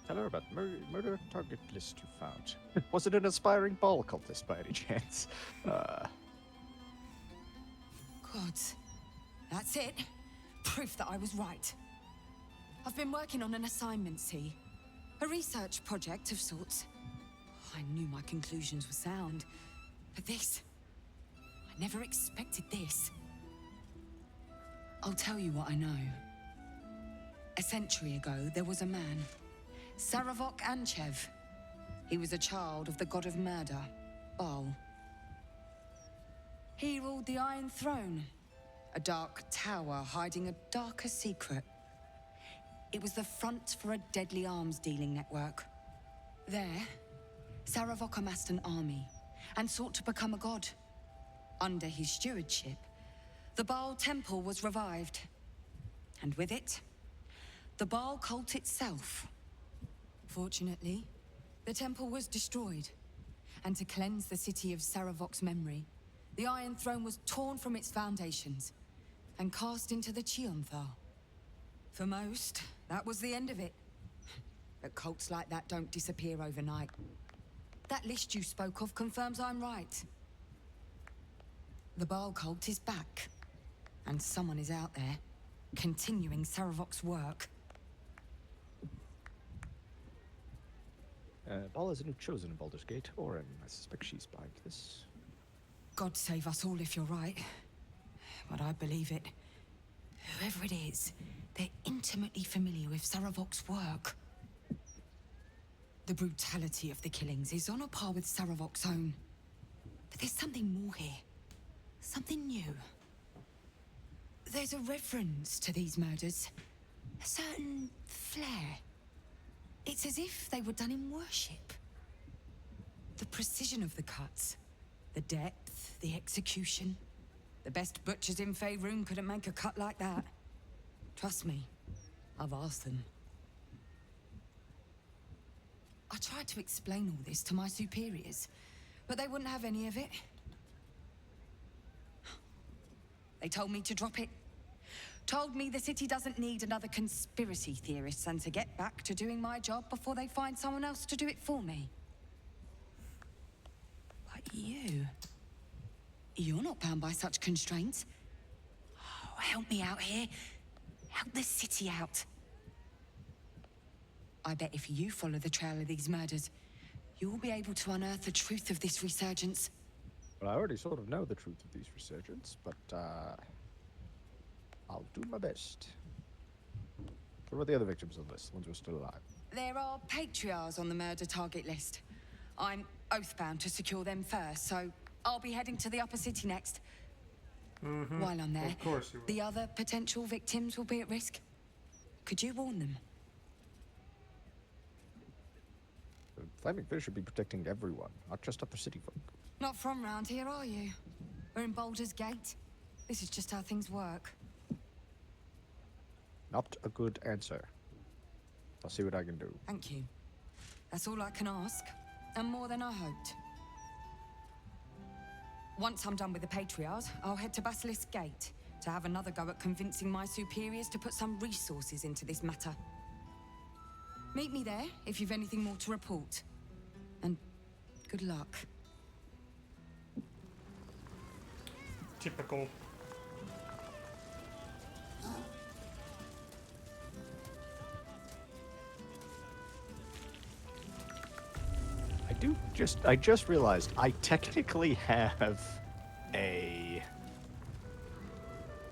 Tell her about murder target list you found. Was it an aspiring ball cultist by any chance? Gods. That's it. Proof that I was right. I've been working on an assignment, see? A research project of sorts. I knew my conclusions were sound. But this... I never expected this. I'll tell you what I know. A century ago, there was a man. Saravok Anchev. He was a child of the god of murder, Baal. He ruled the Iron Throne, a dark tower hiding a darker secret. It was the front for a deadly arms-dealing network. There, Saravok amassed an army and sought to become a god. Under his stewardship, the Baal Temple was revived. And with it, the Baal cult itself. Fortunately, the temple was destroyed. And to cleanse the city of Saravok's memory, the Iron Throne was torn from its foundations and cast into the Chionthal. For most, that was the end of it. But cults like that don't disappear overnight. That list you spoke of confirms I'm right. The Baal cult is back. And someone is out there, continuing Saravok's work. Baal isn't chosen in Baldur's Gate, Orin. I suspect she's behind this. God save us all if you're right. But I believe it. Whoever it is, they're intimately familiar with Saravok's work. The brutality of the killings is on a par with Saravok's own. But there's something more here. Something new. There's a reverence to these murders. A certain flair. It's as if they were done in worship. The precision of the cuts. The depth, the execution. The best butchers in Faerun couldn't make a cut like that. Trust me, I've asked them. I tried to explain all this to my superiors, but they wouldn't have any of it. They told me to drop it. Told me the city doesn't need another conspiracy theorist and to get back to doing my job before they find someone else to do it for me. But you're not bound by such constraints. Oh, help me out here. Help the city out. I bet if you follow the trail of these murders, you'll be able to unearth the truth of this resurgence. Well, I already sort of know the truth of these resurgence, but, I'll do my best. What about the other victims on the list, the ones who are still alive? There are patriarchs on the murder target list. I'm oath-bound to secure them first, so I'll be heading to the upper city next. While I'm there, of course you will. The other potential victims will be at risk. Could you warn them? The Flaming Fish should be protecting everyone, not just upper city folk. Not from round here, are you? We're in Baldur's Gate. This is just how things work. Not a good answer. I'll see what I can do. Thank you. That's all I can ask, and more than I hoped. Once I'm done with the Patriarchs, I'll head to Basilisk Gate to have another go at convincing my superiors to put some resources into this matter. Meet me there if you've anything more to report. And good luck. Typical. I just realized I technically have a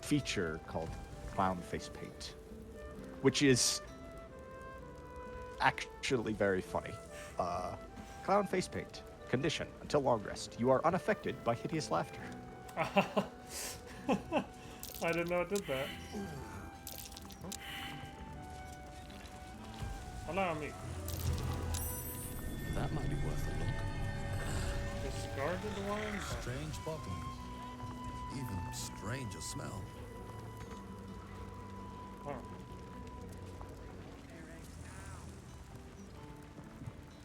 feature called Clown Face Paint, which is actually very funny. Clown face paint. Condition. Until long rest. You are unaffected by hideous laughter. I didn't know it did that. Allow me. That might be worth a look. Discarded wine? Strange bottle. Even stranger smell. Oh.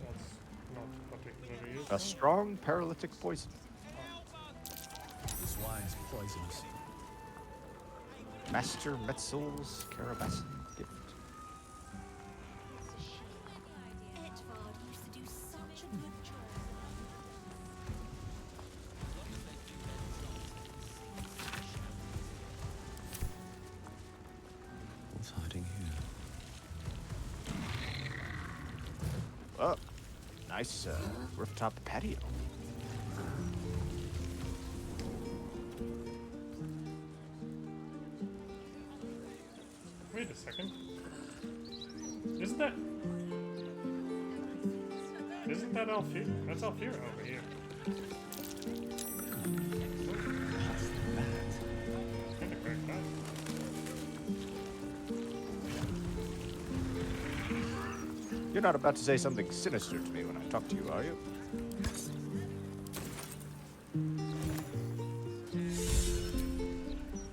That's not particularly useful. A strong paralytic poison. This wine's poisonous. Master Metzel's Carabasan gift. What's hiding here? Oh, nice rooftop patio. Wait a second. Isn't that Alfira? That's Alfira over here. Kinda cracked that. You're not about to say something sinister to me when I talk to you, are you?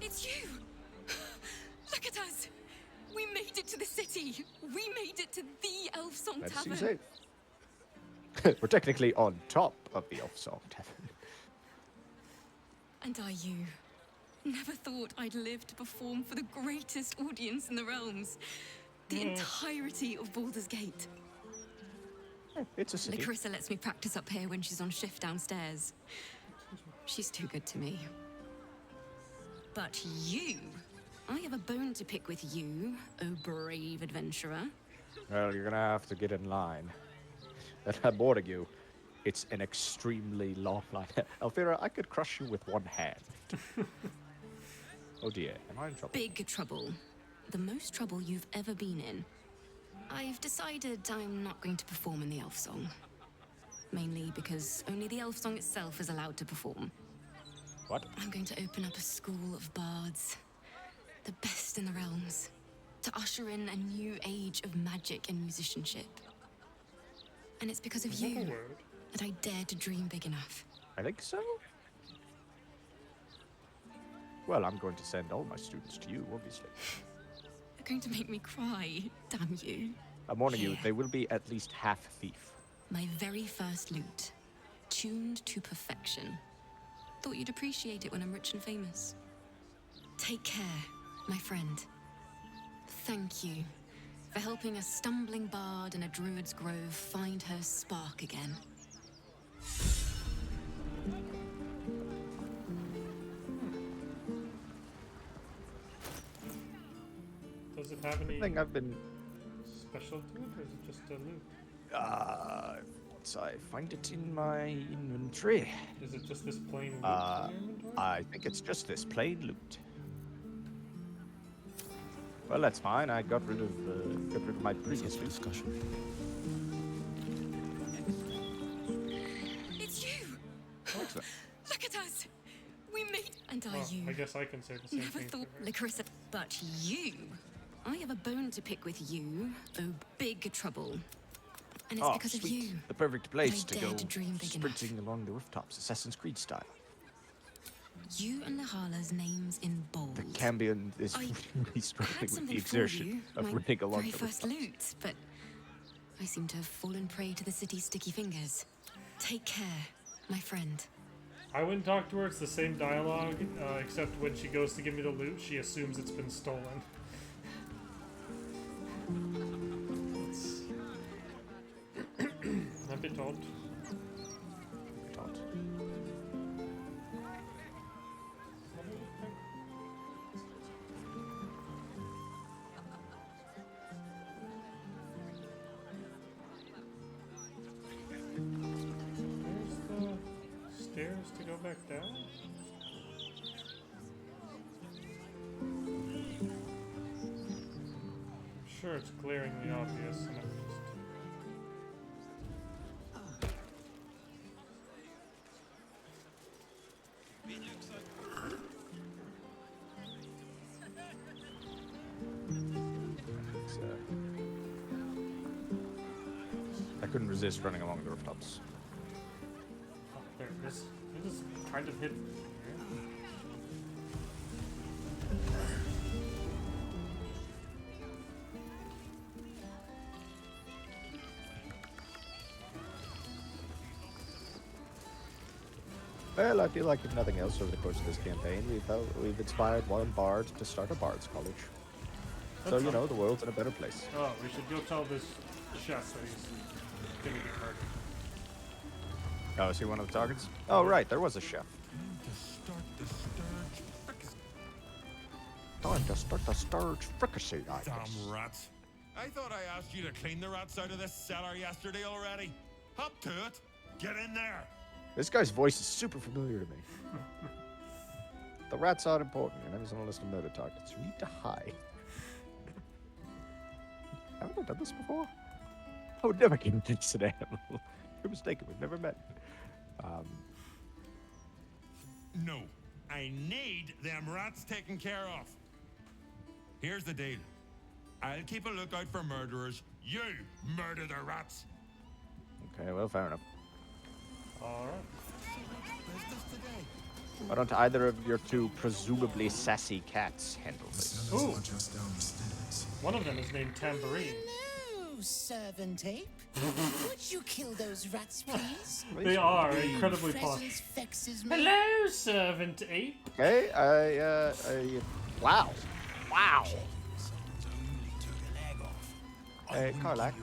It's you! Look at us! We made it to the city! We made it to the Elf Song Let's Tavern! see safe. We're technically on top of the Elf Song Tavern. And are you? Never thought I'd live to perform for the greatest audience in the realms. The entirety of Baldur's Gate. It's a city. Larissa lets me practice up here when she's on shift downstairs. She's too good to me. But you, I have a bone to pick with you, oh brave adventurer. Well, you're gonna have to get in line. And I'm warning you, it's an extremely long line. Alfira, I could crush you with one hand. Oh dear, am I in trouble? Big trouble. The most trouble you've ever been in. I've decided I'm not going to perform in the elf song. Mainly because only the elf song itself is allowed to perform. What? I'm going to open up a school of bards. The best in the realms. To usher in a new age of magic and musicianship. And it's because of you that I dared to dream big enough. I think so. Well, I'm going to send all my students to you, obviously. You're going to make me cry, damn you. I'm warning you, they will be at least half thief. My very first lute. Tuned to perfection. Thought you'd appreciate it when I'm rich and famous. Take care, my friend. Thank you for helping a stumbling bard in a druid's grove find her spark again. Does it have any I think I've been special to it, or is it just a loot? Once I find it in my inventory. Is it just this plain loot in your inventory? I think it's just this plain loot. Well, that's fine. I got rid of my previous discussion. It's you! Excellent. Look at us! We made... And are Well, you? I guess I can say the same Never thing. thought... Larissa, but you... I have a bone to pick with you, oh big trouble. And it's because sweet. of you. The perfect place that I to dared go to dream big sprinting enough. along the rooftops, Assassin's Creed style. You and Lahala's names in bold. The Cambion is really had struggling with something the for exertion you, of my running along very the first rooftops. loot, but I seem to have fallen prey to the city's sticky fingers. Take care, my friend. I wouldn't talk to her. It's the same dialogue, except when she goes to give me the loot, she assumes it's been stolen. It's a bit odd. There's the stairs to go back down. I'm sure it's glaringly obvious, and I'm just couldn't resist running along the rooftops. Oh, there it is. It is kind of hidden. Well, I feel like if nothing else over the course of this campaign, we've inspired one bard to start a bard's college. So, you know, the world's in a better place. Oh, we should go tell this chef that he's gonna get murdered. Oh, is he one of the targets? Oh, right, there was a chef. Time to start the sturge fricassee, I guess. Damn rats. I thought I asked you to clean the rats out of this cellar yesterday already. Hop to it. Get in there. This guy's voice is super familiar to me. The rats aren't important. You're never on a list of murder targets. You need to hide. Haven't I done this before? I would never convince an animal. You're mistaken. We've never met. No. I need them rats taken care of. Here's the deal. I'll keep a lookout for murderers. You murder the rats. Okay, well, fair enough. Alright. Why don't either of your two presumably sassy cats handle this? Ooh. One of them is named Tambourine. Hello, Servant Ape. Would you kill those rats, please? They are incredibly Presence posh. vexes me. Hello, Servant Ape. Okay, wow. Wow. Hey, Karlak,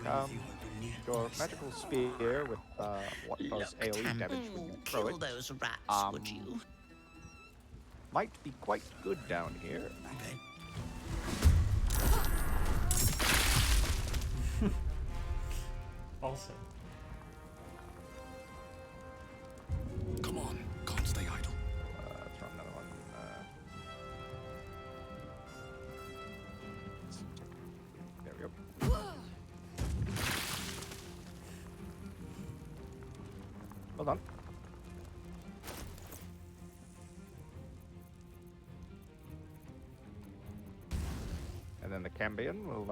your magical spear with, what does AoE damage when you throw it, those rats, would you? might be quite good down here. Also. Come on, can't stay idle. Throw another one. There we go. Hold on. And then the Cambion will,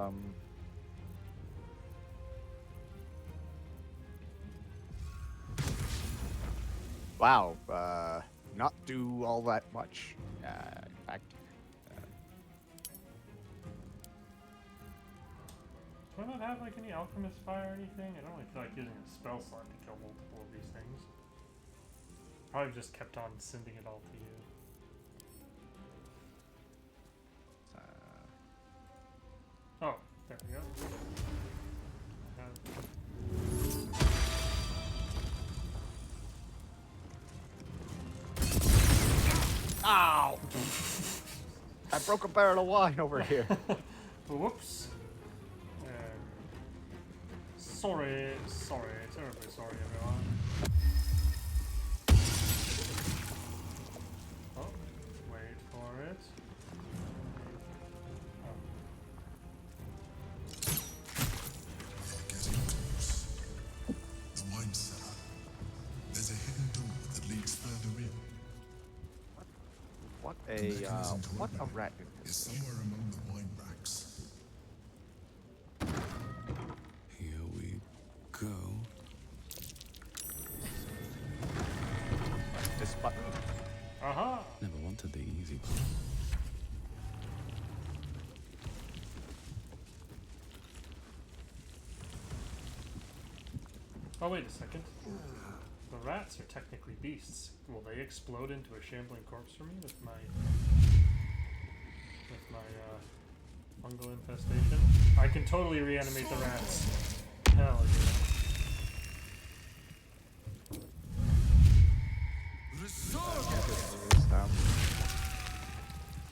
wow, not do all that much. In fact, Do I not have like any alchemist fire or anything? I don't really feel like using a spell slot to kill multiple of these things. Probably just kept on sending it all to you. Oh, there we go. ow! I broke a barrel of wine over here. Whoops. Sorry, terribly sorry, everyone. Oh, wait for it. Getting close. The wine cellar. There's a hidden door that leads further in. What a rat is somewhere among the wine racks. Here we go. This button. Aha! Never wanted the easy part. Oh, wait a second. The rats are technically beasts. Will they explode into a shambling corpse for me with my fungal infestation? I can totally reanimate the rats. Hell yeah.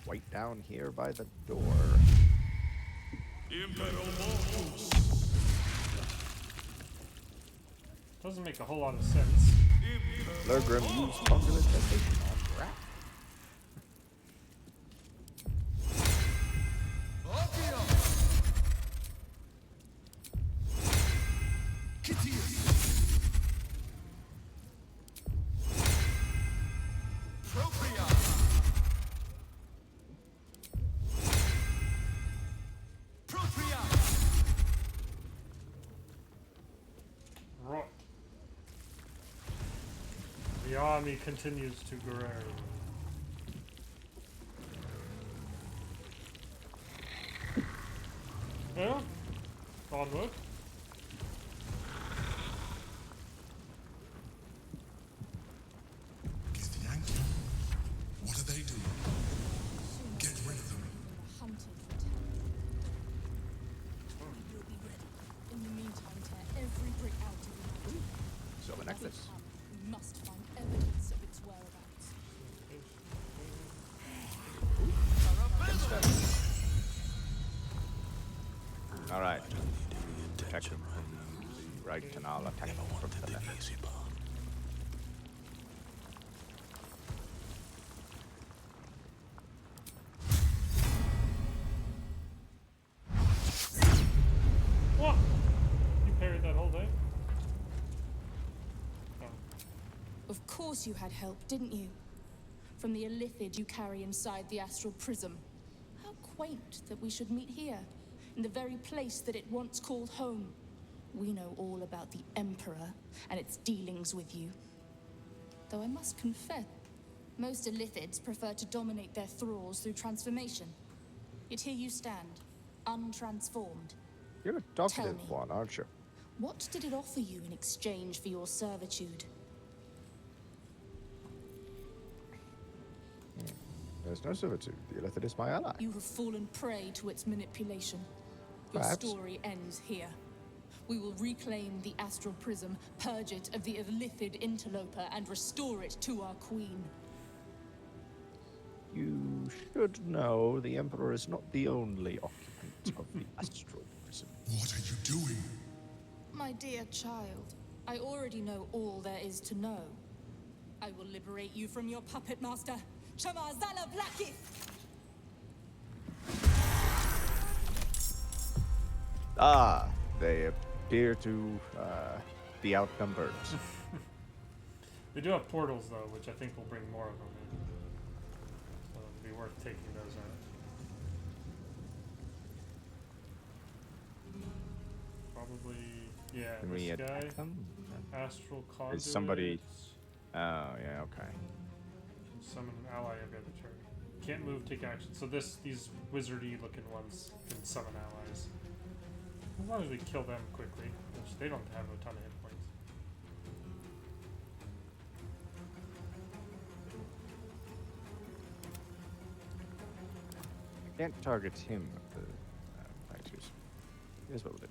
Right down here by the door. Doesn't make a whole lot of sense. Lurgrim used fungal infestation on rat. army continues to grow. Well, onward. Githyanki, what are they doing? Get rid of them. Hunted for talent. You'll be ready. In the meantime, tear every brick out of the mountain. So the necklace. We must find evidence of its whereabouts. All right. Protect him from the right, and I'll attack him from the left. What? You parried that whole thing? Oh. Of course you had help, didn't you? From the illithid you carry inside the astral prism. How quaint that we should meet here, in the very place that it once called home. We know all about the Emperor and its dealings with you. Though I must confess, most illithids prefer to dominate their thralls through transformation. Yet here you stand, untransformed. You're a talkative one, aren't you? What did it offer you in exchange for your servitude? There's no servitude. The illithid is my ally. You have fallen prey to its manipulation. Your Perhaps. story ends here. We will reclaim the astral prism, purge it of the illithid interloper, and restore it to our queen. You should know the Emperor is not the only occupant of the astral prison. What are you doing? My dear child, I already know all there is to know. I will liberate you from your puppet master, Chamazala Blackie! Ah, they appear to be outnumbered. They do have portals though, which I think will bring more of them in. So it'll be worth taking those out. Probably, yeah, Can we this attack guy. them? Astral conduit. Is somebody... Oh, yeah, okay. Can summon an ally every other turn. Can't move, take action. So these wizardy looking ones can summon allies. As long as we kill them quickly, which they don't have a ton of hit points. I can't target him with the fighters. Here's what we'll do.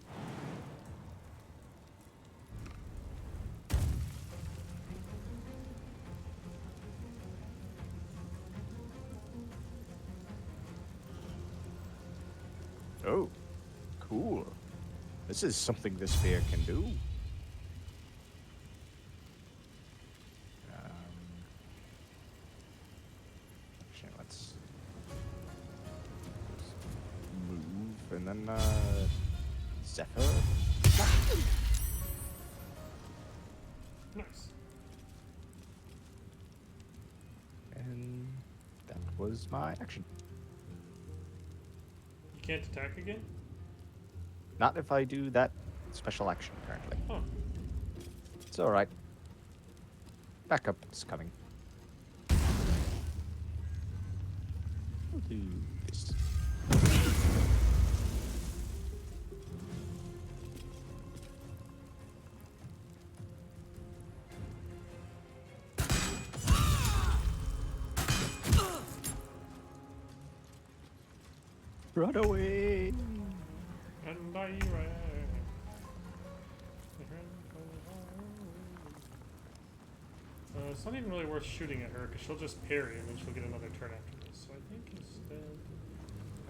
Oh, cool. This is something this spear can do. Actually, let's move and then Zephyr. Nice. And that was my action. You can't attack again? Not if I do that special action currently. Huh. It's alright. Backup's coming. We'll do this. Run away! And I ran. It's not even really worth shooting at her because she'll just parry and then she'll get another turn after this. So I think instead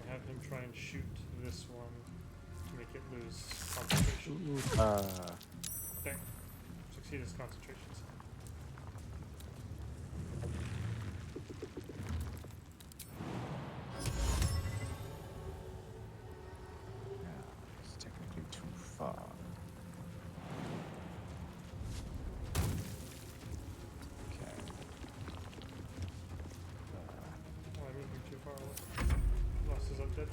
I have him try and shoot this one to make it lose concentration. Okay. Succeed his concentration. It's technically too far. Too far away. Lost his undead.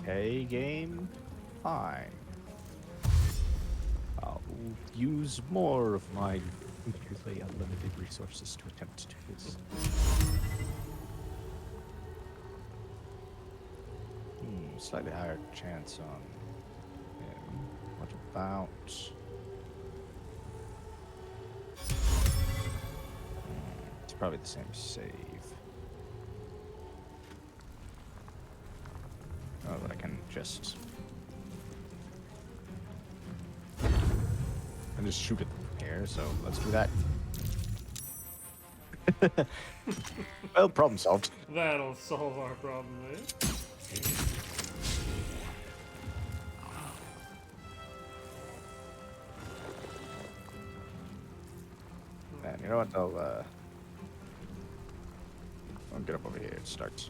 Okay, game. Fine. I'll use more of my nearly unlimited resources to attempt to do this. Slightly higher chance on him. What about... It's probably the same save. Oh, but I can just... And just shoot it here, so let's do that. Well, problem solved. That'll solve our problem, eh? Man, you know what? I'll get up over here. It starts.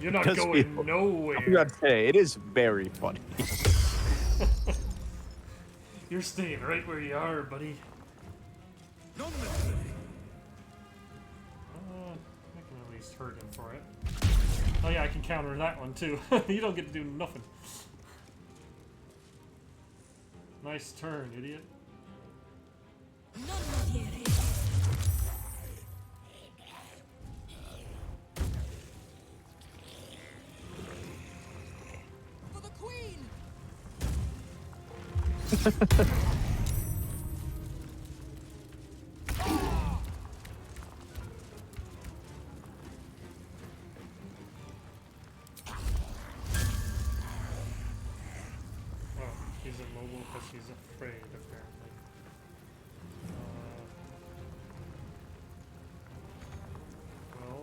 You're not going nowhere. I'm gonna say it is very funny. You're staying right where you are, buddy. I can at least hurt him for it. Oh yeah, I can counter that one too. You don't get to do nothing. Nice turn, idiot. For the queen. He's immobile because he's afraid, apparently. Well,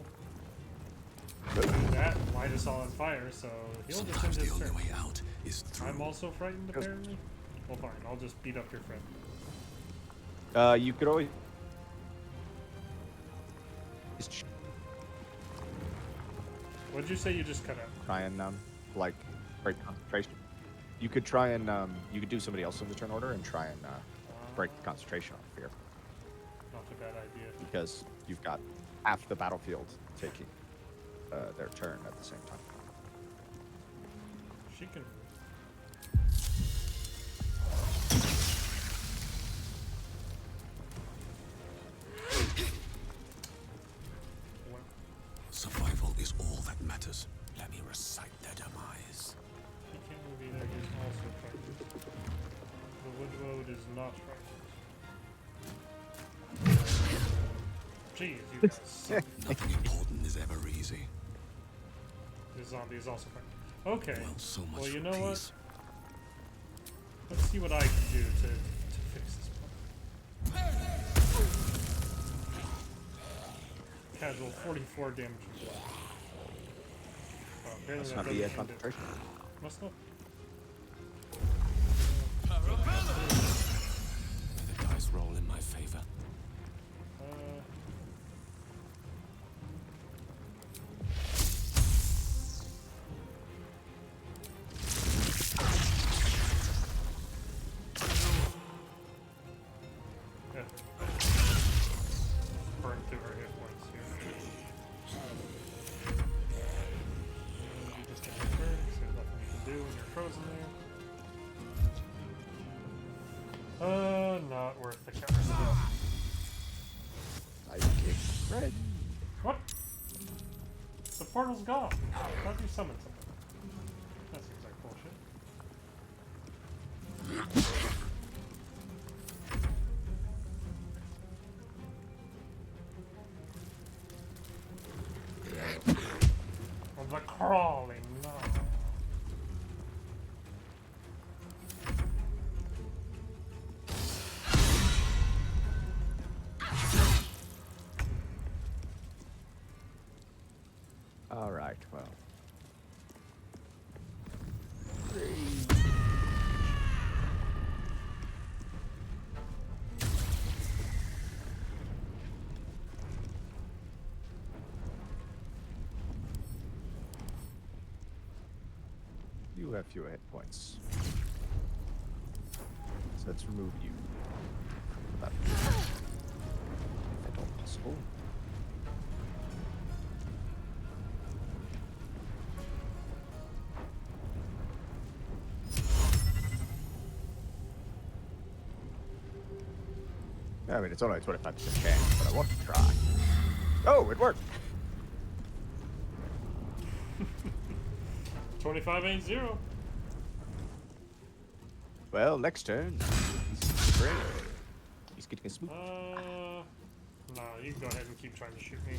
that light us all on fire, so he'll just end his turn. The only way out is through. I'm also frightened, apparently. Well, fine. I'll just beat up your friend. You could always. What'd you say you just cut out? Try and like break concentration. You could try and you could do somebody else in the turn order and try and break the concentration on fear. Not a bad idea. Because you've got half the battlefield taking their turn at the same time. She can. Survival is all that matters. Let me recite their demise. He can't move either. He's also frightened. The wood road is not frightened. Jeez, you guys suck. Nothing important is ever easy. The zombie is also frightened. Okay. Well, so much you for know what? peace. Let's see what I can do to fix this problem. Casual 44 damage. Must not be a concentration. Must not. May the dice roll in my favor. Burn through her hit points here. You just get hurt, so there's nothing you can do when you're frozen there. Not worth the counter spell. I kicked red. What? The portal's gone. I thought you summoned something. That seems like bullshit. Of the crawling, no. All right, well. You have fewer hit points. So let's remove you. That if at all possible. I mean, it's only a 25% chance, but I want to try. Oh, it worked! 25 ain't zero. Well, next turn. He's getting a swoop. No, you can go ahead and keep trying to shoot me.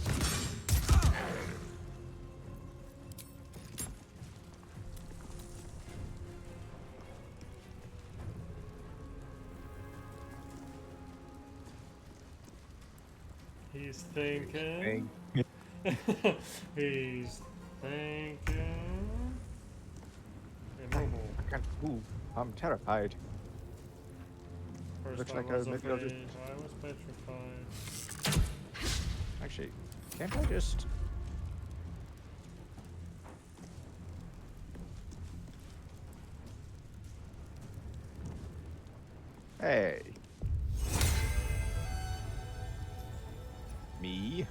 He's thinking. He's thinking. Immobile. I can't move. I'm terrified. First Looks I like was maybe I'll just. afraid, I was petrified. Actually, can't I just? Hey. Me.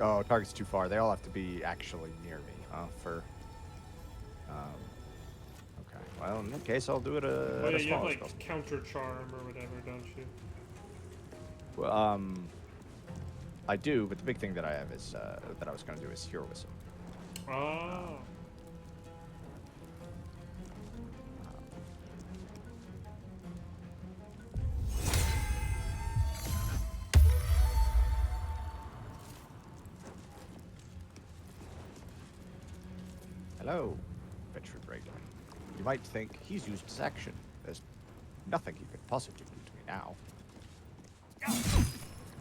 Oh, target's too far. They all have to be actually near me, huh? For. Okay. Well, in that case, I'll do it Oh yeah, a you have small like spell. counter charm or whatever, don't you? Well, I do, but the big thing that I have is that I was going to do is heroism. Oh. Hello, Bedford Raven. You might think he's used his action. There's nothing he could possibly do to me now.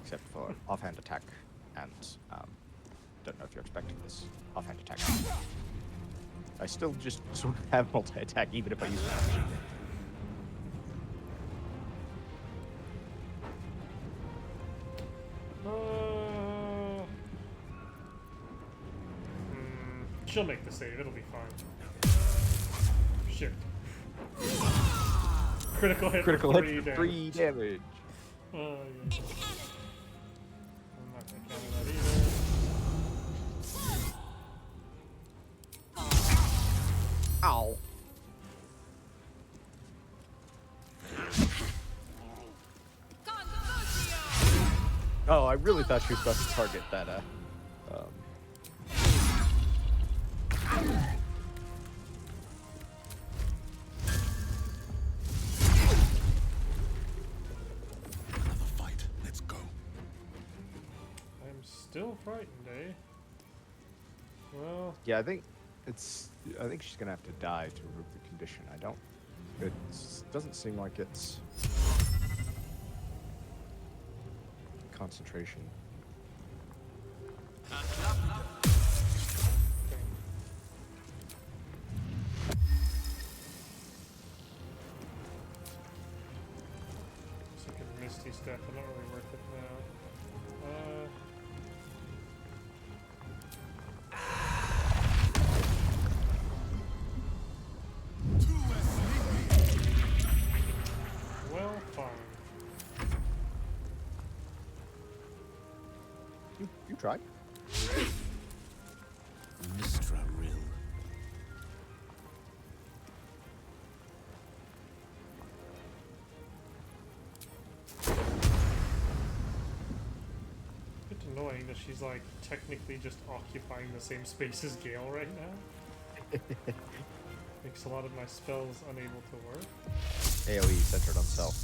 Except for offhand attack and, don't know if you're expecting this, offhand attack. I still just sort of have multi-attack even if I use my action. She'll make the save, it'll be fine. Shit. Critical hit Critical for hit 3 for 3 damage. Yeah. I'm not gonna counter that either. Ow. Oh, I really thought she was about to target that, Another fight. Let's go. I'm still frightened, eh? Well... Yeah, I think she's gonna have to die to remove the condition. It doesn't seem like it's concentration. Second Misty Step, but not really worth it now. Well, fine. You tried. Mistra Rill. It's annoying that she's like technically just occupying the same space as Gale right now. Makes a lot of my spells unable to work. AoE centered on self.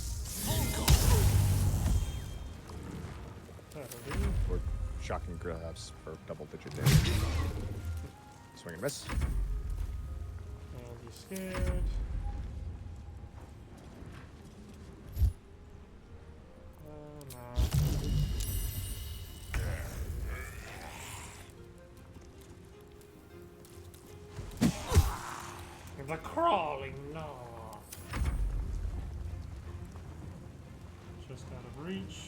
That'll do. Or shocking grabs for double-digit damage. Swing and miss. I'll be scared. No. The crawling gnaw. Just out of reach.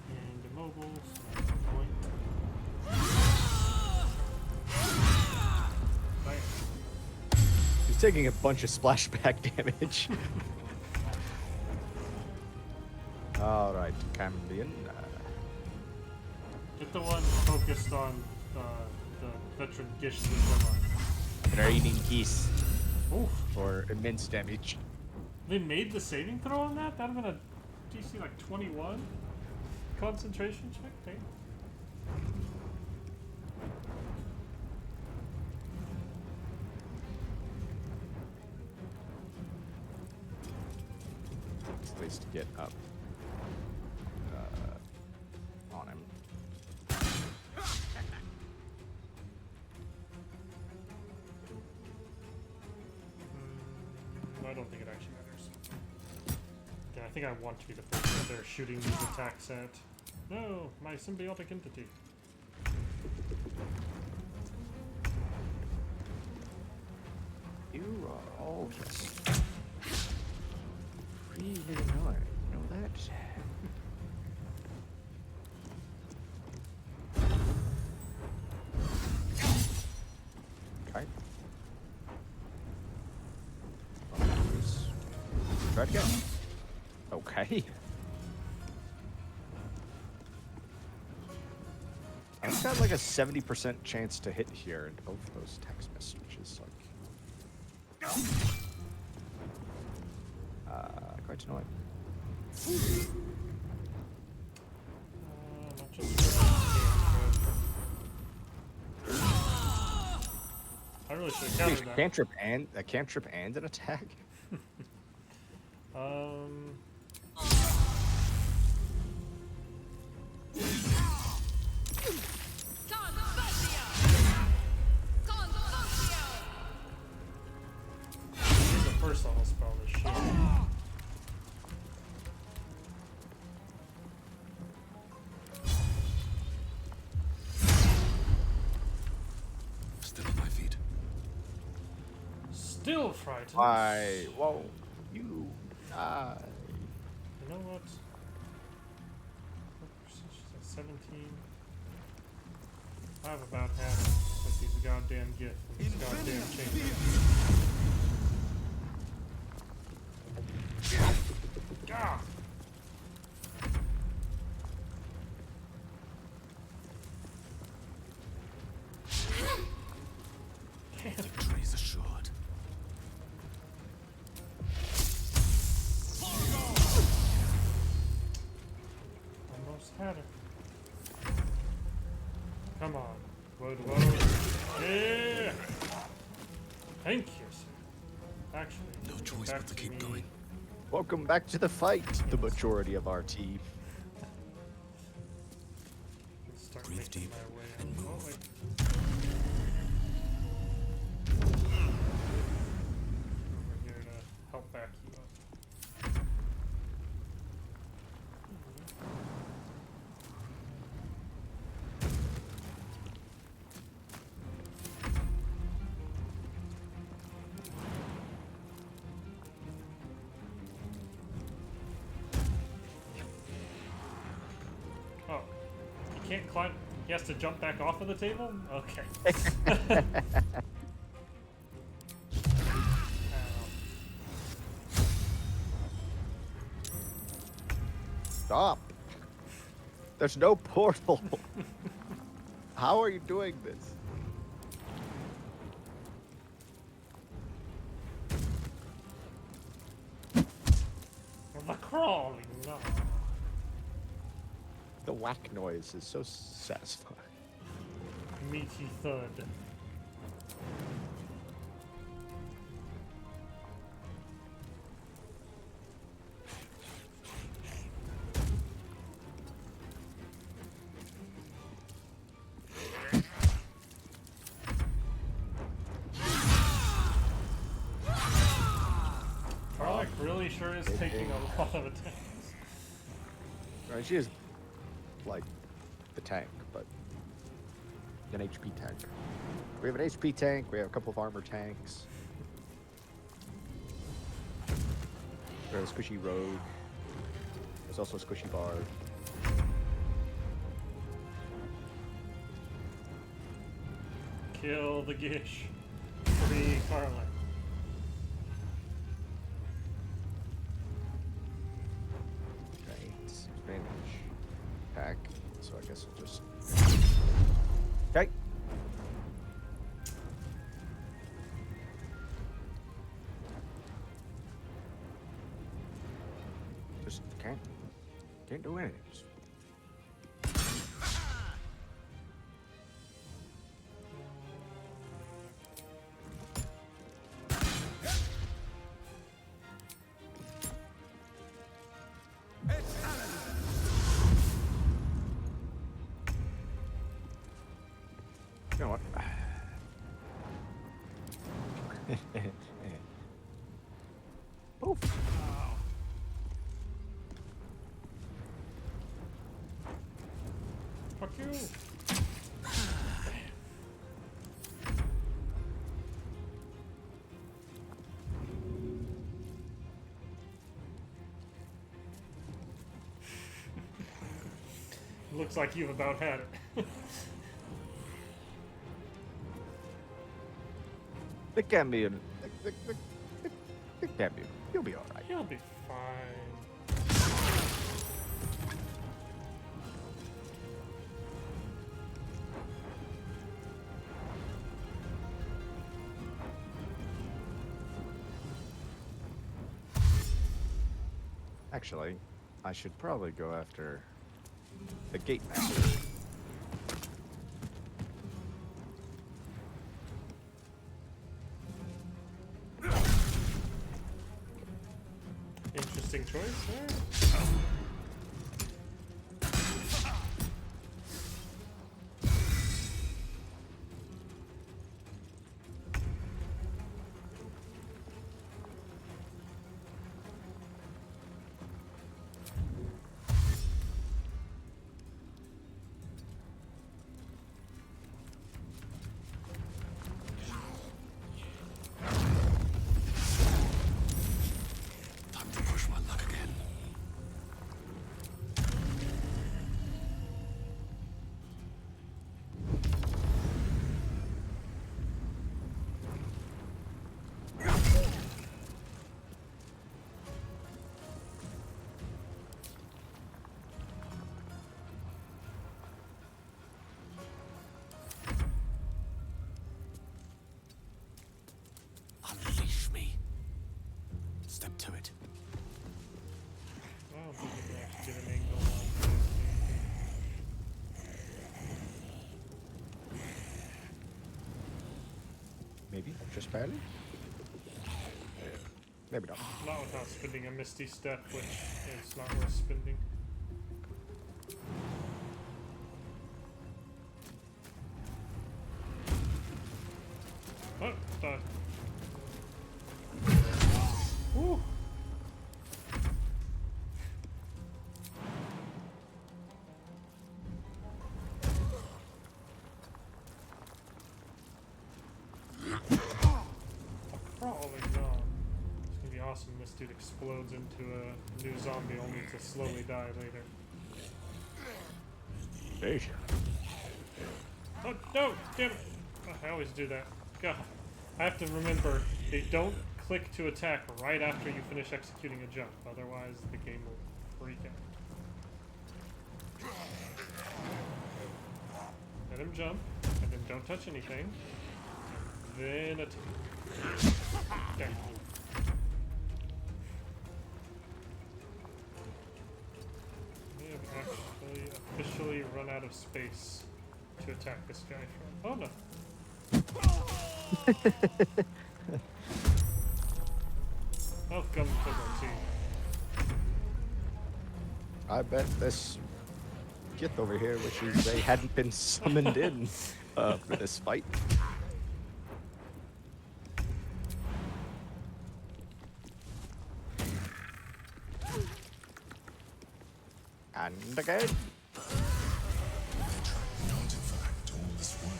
And immobile, so that's the point. taking a bunch of splashback damage. All right, Cambion. Get the one focused on the veteran Gish system. Raining Geese. Oof. For immense damage. They made the saving throw on that? That would have been a DC like 21 concentration check? Dang. It's at least to get up on him. I don't think it actually matters. Yeah, I think I want to be the person that they're shooting these attacks at. No, my symbiotic entity. You are all just really annoying. You know that? Okay. Try it again. Okay. I've got like a 70% chance to hit here, and both of those attacks missed, which is like quite annoying. Not just I really should have countered that. Cantrip and an attack? The first level spell is shit. Still on my feet. Still frightened. Why? Whoa. You. You know what? 17. I have about half with these goddamn gifts and these goddamn changes. Ah! Victory is assured. Almost had it. Come on. Whoa. Yeah! Thank you, sir. Actually, no choice but to keep going. Welcome back to the fight, the majority of our team. Breathe deep and move. Over here to help back you up. Oh, you can't climb. He has to jump back off of the table? Okay. Stop. There's no portal. How are you doing this? The crawling, no. The whack noise is so satisfying. Meaty thud. Garlic really sure is taking a lot of attacks. Right, she is like the tank, but an HP tank. We have an HP tank, we have a couple of armor tanks. There's a squishy rogue. There's also a squishy bard. Kill the Gish. Free Carlin. Okay. Just can't do anything. Just... You know what? Oof. Fuck you. Looks like you've about had it. It can be it can be. You'll be all right. You'll be fine. Actually, I should probably go after the gate master. Interesting choice there. Time to push my luck again. Unleash me. Step to it. I don't think we have to get an angle on Maybe just barely. Maybe not. Not without spending a misty step, which is not worth spending. Oh, died. Woo! Probably not. It's gonna be awesome. This dude explodes into a new zombie only to slowly die later. Hey. Oh no! Damn it! Oh, I always do that. God. I have to remember, they don't click to attack right after you finish executing a jump, otherwise the game will freak out. Let him jump, and then don't touch anything, and then attack. Okay. We have actually officially run out of space to attack this guy from. Oh no. Welcome to the team. I bet this kid over here wishes they hadn't been summoned in for this fight. And again. Artifact all this way.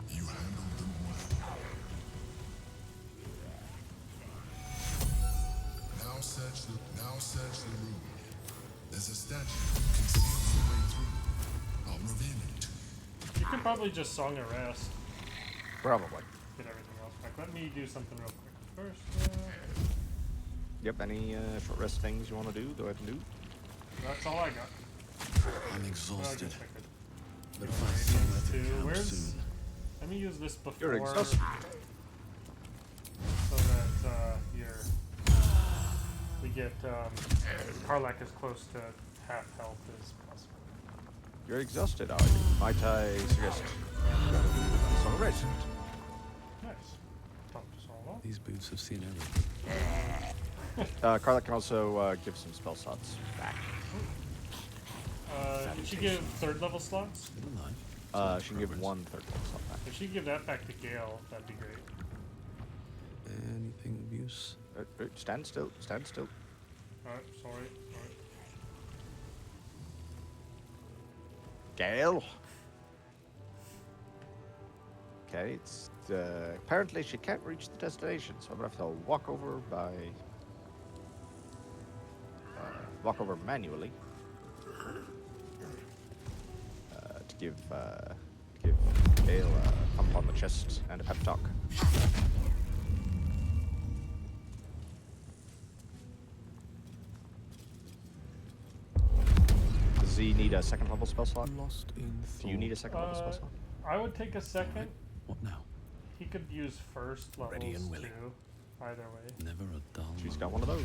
You handled them well. Now search the room. There's a statue conceals the way through. I'll reveal it to you. You could probably just song a rest. Probably. Get everything else back. Let me do something real quick. First, Yep, any short rest things you want to do, go ahead and do. that's all I got. I'm exhausted. Well, I guess I could. But if I see Let me use this You're before, exhausted. so that we get Karlak as close to half health as possible. You're exhausted, are you? Might I suggest some rest? Nice. Top to solve all. These boots have seen everything. Karlak can also give some spell slots back. Did she give third level slots? Still alive. She can give one third level slot back. If she could give that back to Gale, that'd be great. Anything of use? Stand still. Stand still. Alright, sorry. Gale. Okay, it's apparently she can't reach the destination, so I'm gonna have to walk over manually to give Gale a pump on the chest and a pep talk. Does he need a second level spell slot? Lost in Do you need a second level spell slot? I would take a second. What now? He could use first levels Ready and willing. too. Either way. Never a dull. She's got one of those.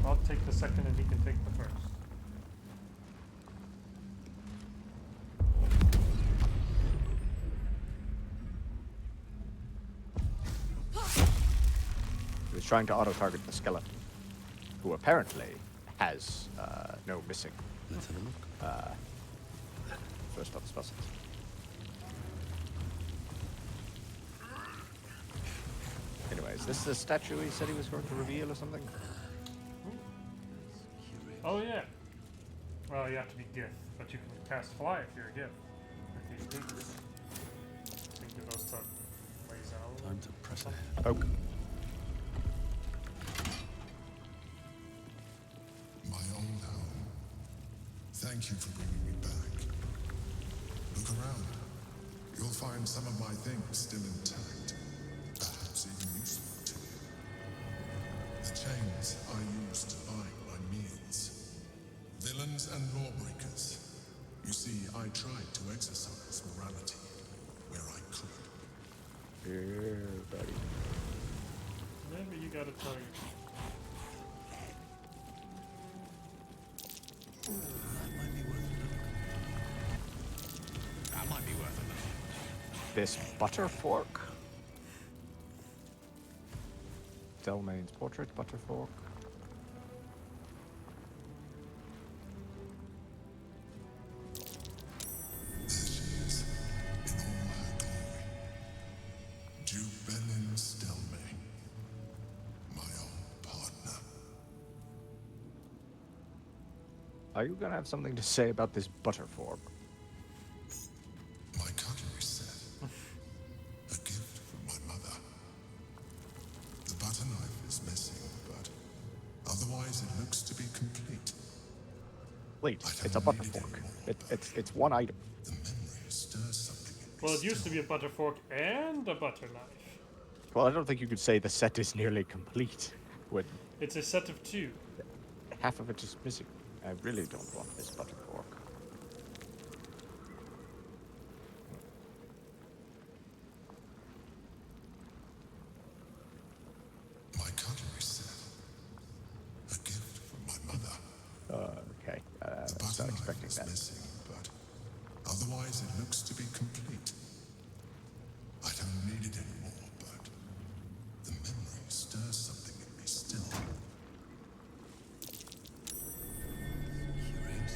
I'll take the second and he can take the first. He was trying to auto-target the skeleton, who apparently has no missing Let's have a look. first level spell slots. Anyway, is this the statue he said he was going to reveal or something? Oh yeah. Well, you have to be Gith, but you can cast fly if you're a Gith. With these boots. So you can give those to Lazel. Time to press ahead. Poke. My old home. Thank you for bringing me back. Look around. You'll find some of my things still intact. Perhaps even useful to you. The chains I used to buy my meals. Villains and lawbreakers. You see, I tried to exercise morality where I could. Here, buddy. Maybe you got a target. That might be worth a look. This butter fork. Delmain's portrait, butter fork. There she is, in all her glory. Jubilin Stelmane, my old partner. Are you gonna have something to say about this butter fork? My cutlery set. A gift from my mother. The butter knife is missing, but otherwise it looks to be complete. Wait, it's a butter fork. It's one item. The memory stirs something in me. Well, it used to be a butter fork and a butter knife. Well, I don't think you could say the set is nearly complete when It's a set of two. half of it is missing. I really don't want this butter fork. My cutlery set. A gift from my mother. Okay, The I was butter not knife expecting is that. missing, but otherwise it looks to be complete. I don't need it anymore, but the memory stirs something in me still.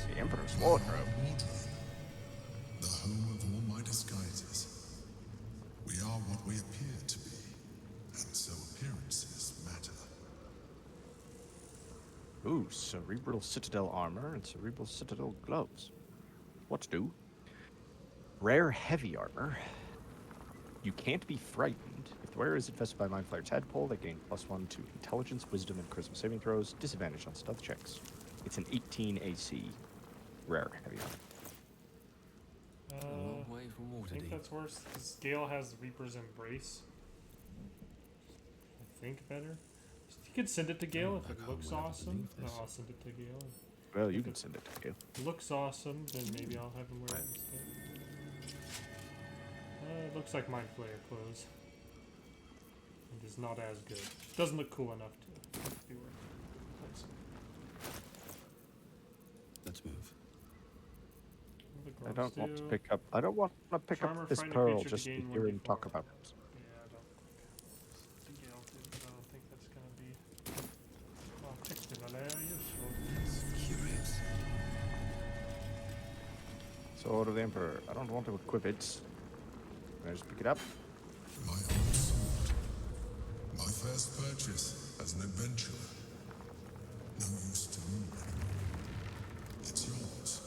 The Emperor's wardrobe. Wardrobe. The home of all my disguises. We are what we appear to be, and so appearances matter. Ooh, cerebral citadel armor and cerebral citadel gloves. What to do? Rare heavy armor. You can't be frightened. If the wearer is infested by Mind Flayer's Hateable, they gain +1 to intelligence, wisdom, and charisma saving throws. Disadvantage on stealth checks. It's an 18 AC. Rare heavy armor. A long way from I think Waterdeep. that's worse because Gale has Reaper's Embrace. I think better. You could send it to Gale if it looks awesome. No, I'll send it to Gale. Well, you can send it to you. Looks awesome, then maybe I'll have him wear it instead. looks like Mind Flayer clothes. It is not as good. Doesn't look cool enough to be worth placing. Let's move. I don't want to pick up. I don't want to pick up this pearl just to hear him talk about it. Yeah, I don't think Gale did, but I don't think that's gonna be particularly useful. Curious. Sword of the Emperor. I don't want to equip it. Can I just pick it up? My own sword. My first purchase as an adventurer. No use to me anymore. It's yours,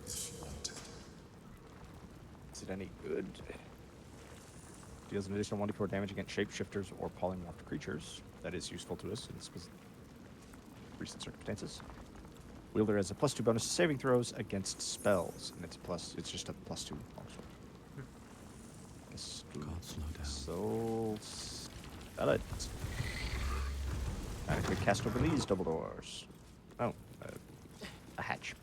if you want it. Is it any good? Deals an additional 1d4 damage against shapeshifters or polymorphed creatures. That is useful to us in recent circumstances. Wielder has a +2 bonus to saving throws against spells, and it's just a +2 also. Can't slow down. So spell it. Magically cast over these double doors. Oh, a hatch.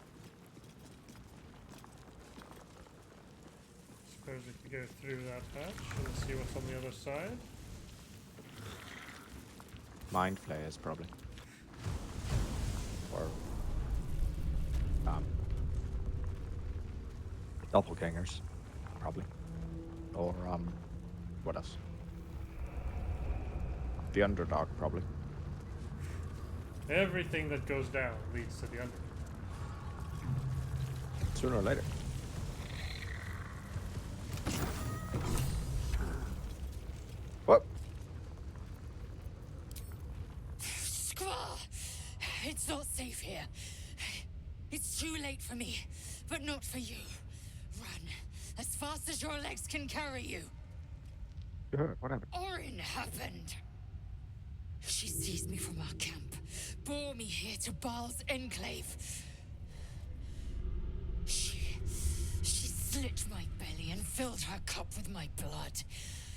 Suppose we can go through that hatch and see what's on the other side. Mind flayers, probably. Or doppelgangers, probably. Or what else? The underdog, probably. Everything that goes down leads to the underdog. Sooner or later. What? Squaw! It's not safe here. It's too late for me, but not for you. Run as fast as your legs can carry you. What happened? Orin happened. She seized me from our camp, bore me here to Baal's enclave. She slit my belly and filled her cup with my blood.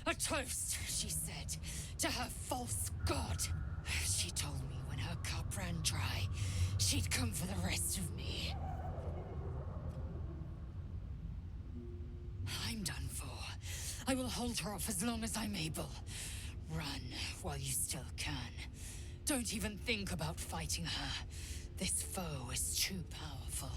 A toast, she said, to her false god. She told me when her cup ran dry, she'd come for the rest of me. I'm done for. I will hold her off as long as I'm able. Run while you still can. Don't even think about fighting her. This foe is too powerful.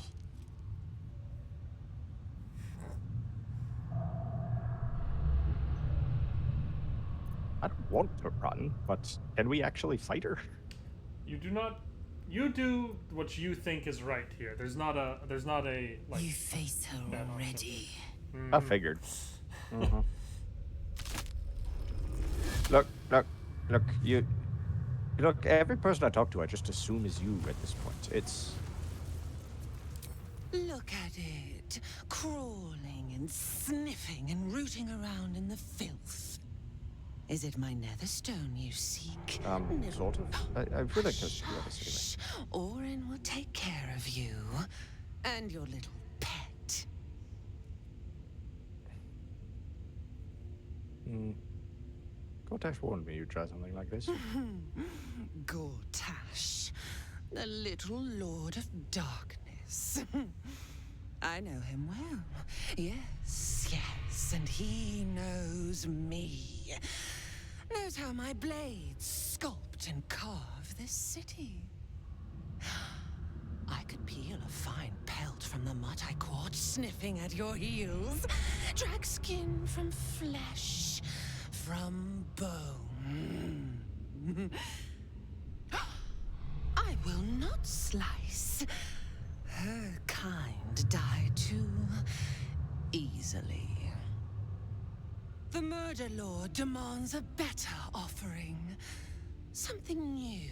I don't want to run, but can we actually fight her? You do not. You do what you think is right here. There's not a like. You face her already. I figured. Look, you look, every person I talk to, I just assume is you at this point. It's... Look at it, crawling and sniffing and rooting around in the filth. Is it my netherstone you seek? Sort of. I feel like there's two others anyway. Orin will take care of you and your little pet. Gortash warned me you'd try something like this. Gortash, the little lord of darkness. I know him well. Yes, and he knows me. Knows how my blades sculpt and carve this city. I could peel a fine pelt from the mutt I caught sniffing at your heels. Drag skin from flesh, from bone. I will not slice. Her kind die too easily. The Murder Lord demands a better offering. Something new,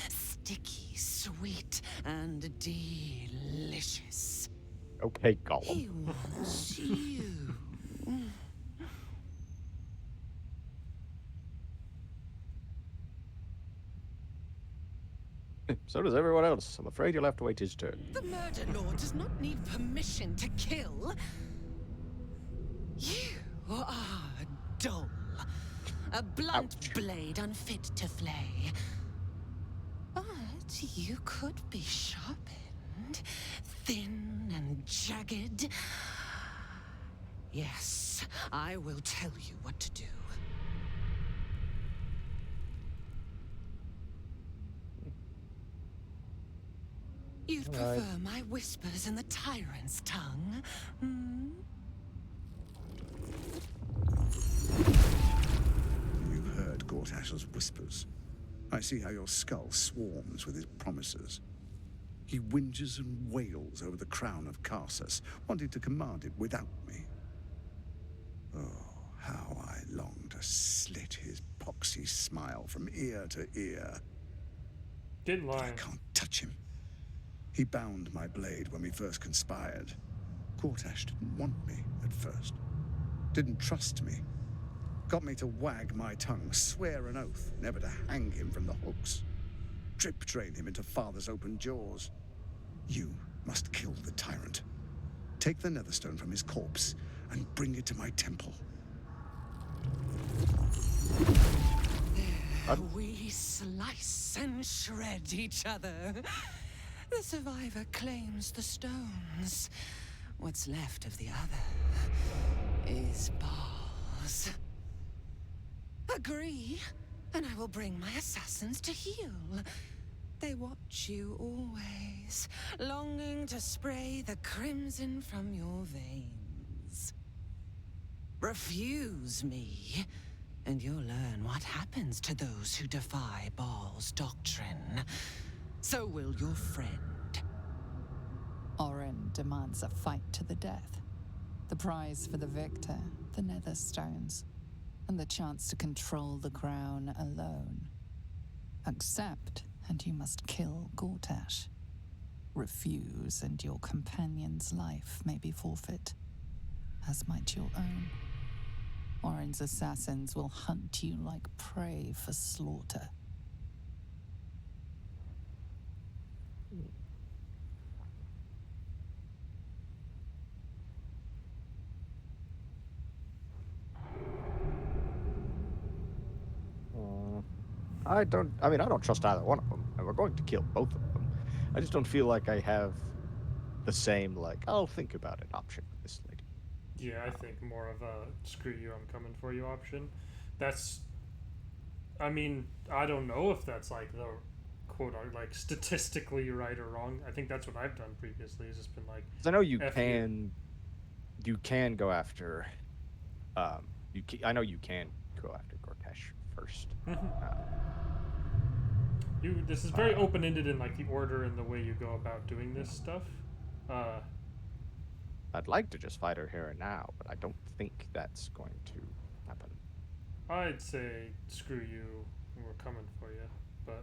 sticky, sweet, and delicious. Okay, Gollum. He wants you. So does everyone else. I'm afraid you'll have to wait his turn. The Murder Lord does not need permission to kill. You are dull. A blunt blade unfit to flay. But you could be sharpened, thin and jagged. Yes, I will tell you what to do. You'd prefer my whispers in the tyrant's tongue? Hmm? You've heard Gortash's whispers. I see how your skull swarms with his promises. He whinges and wails over the crown of Karsus, wanting to command it without me. Oh, how I long to slit his poxy smile from ear to ear. Didn't lie. I can't touch him. He bound my blade when we first conspired. Gortash didn't want me at first. Didn't trust me. Got me to wag my tongue, swear an oath, never to hang him from the hooks. Drip drain him into father's open jaws. You must kill the tyrant. Take the netherstone from his corpse and bring it to my temple. There we slice and shred each other. The survivor claims the stones. What's left of the other is balls. Agree, and I will bring my assassins to heal. They watch you always, longing to spray the crimson from your veins. Refuse me, and you'll learn what happens to those who defy Baal's doctrine. So will your friend. Orin demands a fight to the death. The prize for the victor, the Netherstones, and the chance to control the crown alone. Accept, and you must kill Gortash. Refuse, and your companion's life may be forfeit, as might your own. Orin's assassins will hunt you like prey for slaughter. I don't trust either one of them, and we're going to kill both of them. I just don't feel like I have the same, like, I'll think about it option with this lady. Yeah, I think more of a screw you, I'm coming for you option. That's, I mean, I don't know if that's like the quote, like statistically right or wrong. I think that's what I've done previously. It's just been like, I know you can go after, I know you can go after Gortash first. This is very open-ended in like the order and the way you go about doing this stuff. I'd like to just fight her here and now, but I don't think that's going to happen. I'd say screw you, we're coming for you, but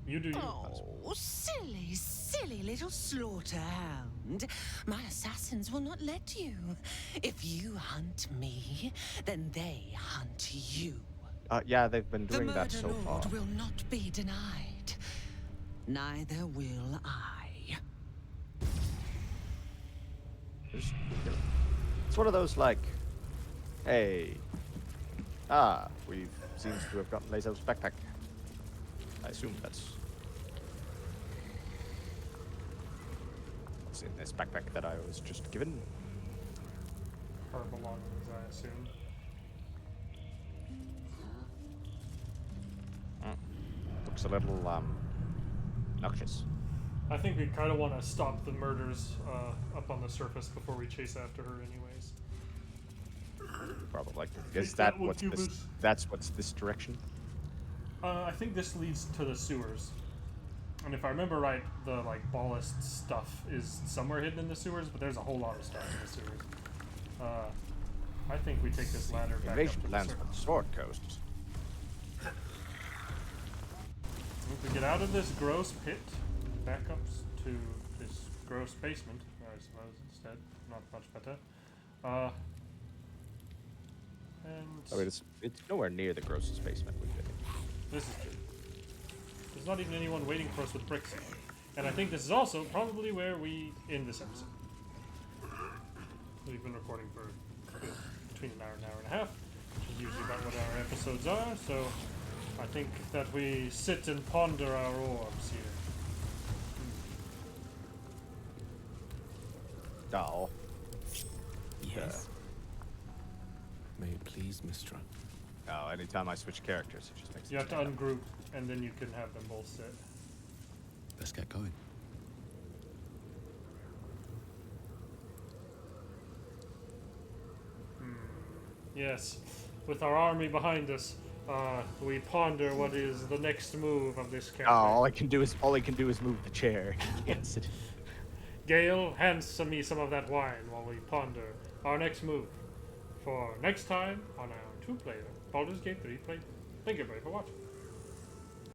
you do you. Oh, silly, silly little slaughterhound. My assassins will not let you. If you hunt me, then they hunt you. Yeah, they've been doing that so far. The Murder Lord will not be denied. Neither will I. It's one of those like, hey, we seems to have gotten Lazel's backpack. I assume that's what's in this backpack that I was just given. Her belongings, I assume. Looks a little noxious. I think we kind of want to stop the murders up on the surface before we chase after her, anyways. Probably. Is that what's this? That's what's this direction? I think this leads to the sewers, and if I remember right, the like ballast stuff is somewhere hidden in the sewers, but there's a whole lot of stuff in the sewers. I think we take this ladder back up to the lands surface. on the Sword Coast. If we get out of this gross pit, back up to this gross basement, I suppose, instead. Not much better. And... I mean, it's nowhere near the grossest basement we've been in. This is true. There's not even anyone waiting for us with bricks. And I think this is also probably where we end this episode. We've been recording for between an hour and a half, which is usually about what our episodes are, so I think that we sit and ponder our orbs here. Doll. Yes. Please, Mistra. Oh, anytime I switch characters, it just makes You have to ungroup, and then you can have them both sit. Let's get going. Yes, with our army behind us, we ponder what is the next move of this campaign. Oh, all I can do is move the chair. Yes. Gale, hands me some of that wine while we ponder our next move for next time on our 2-player Baldur's Gate 3 playthrough. Thank you everybody for watching.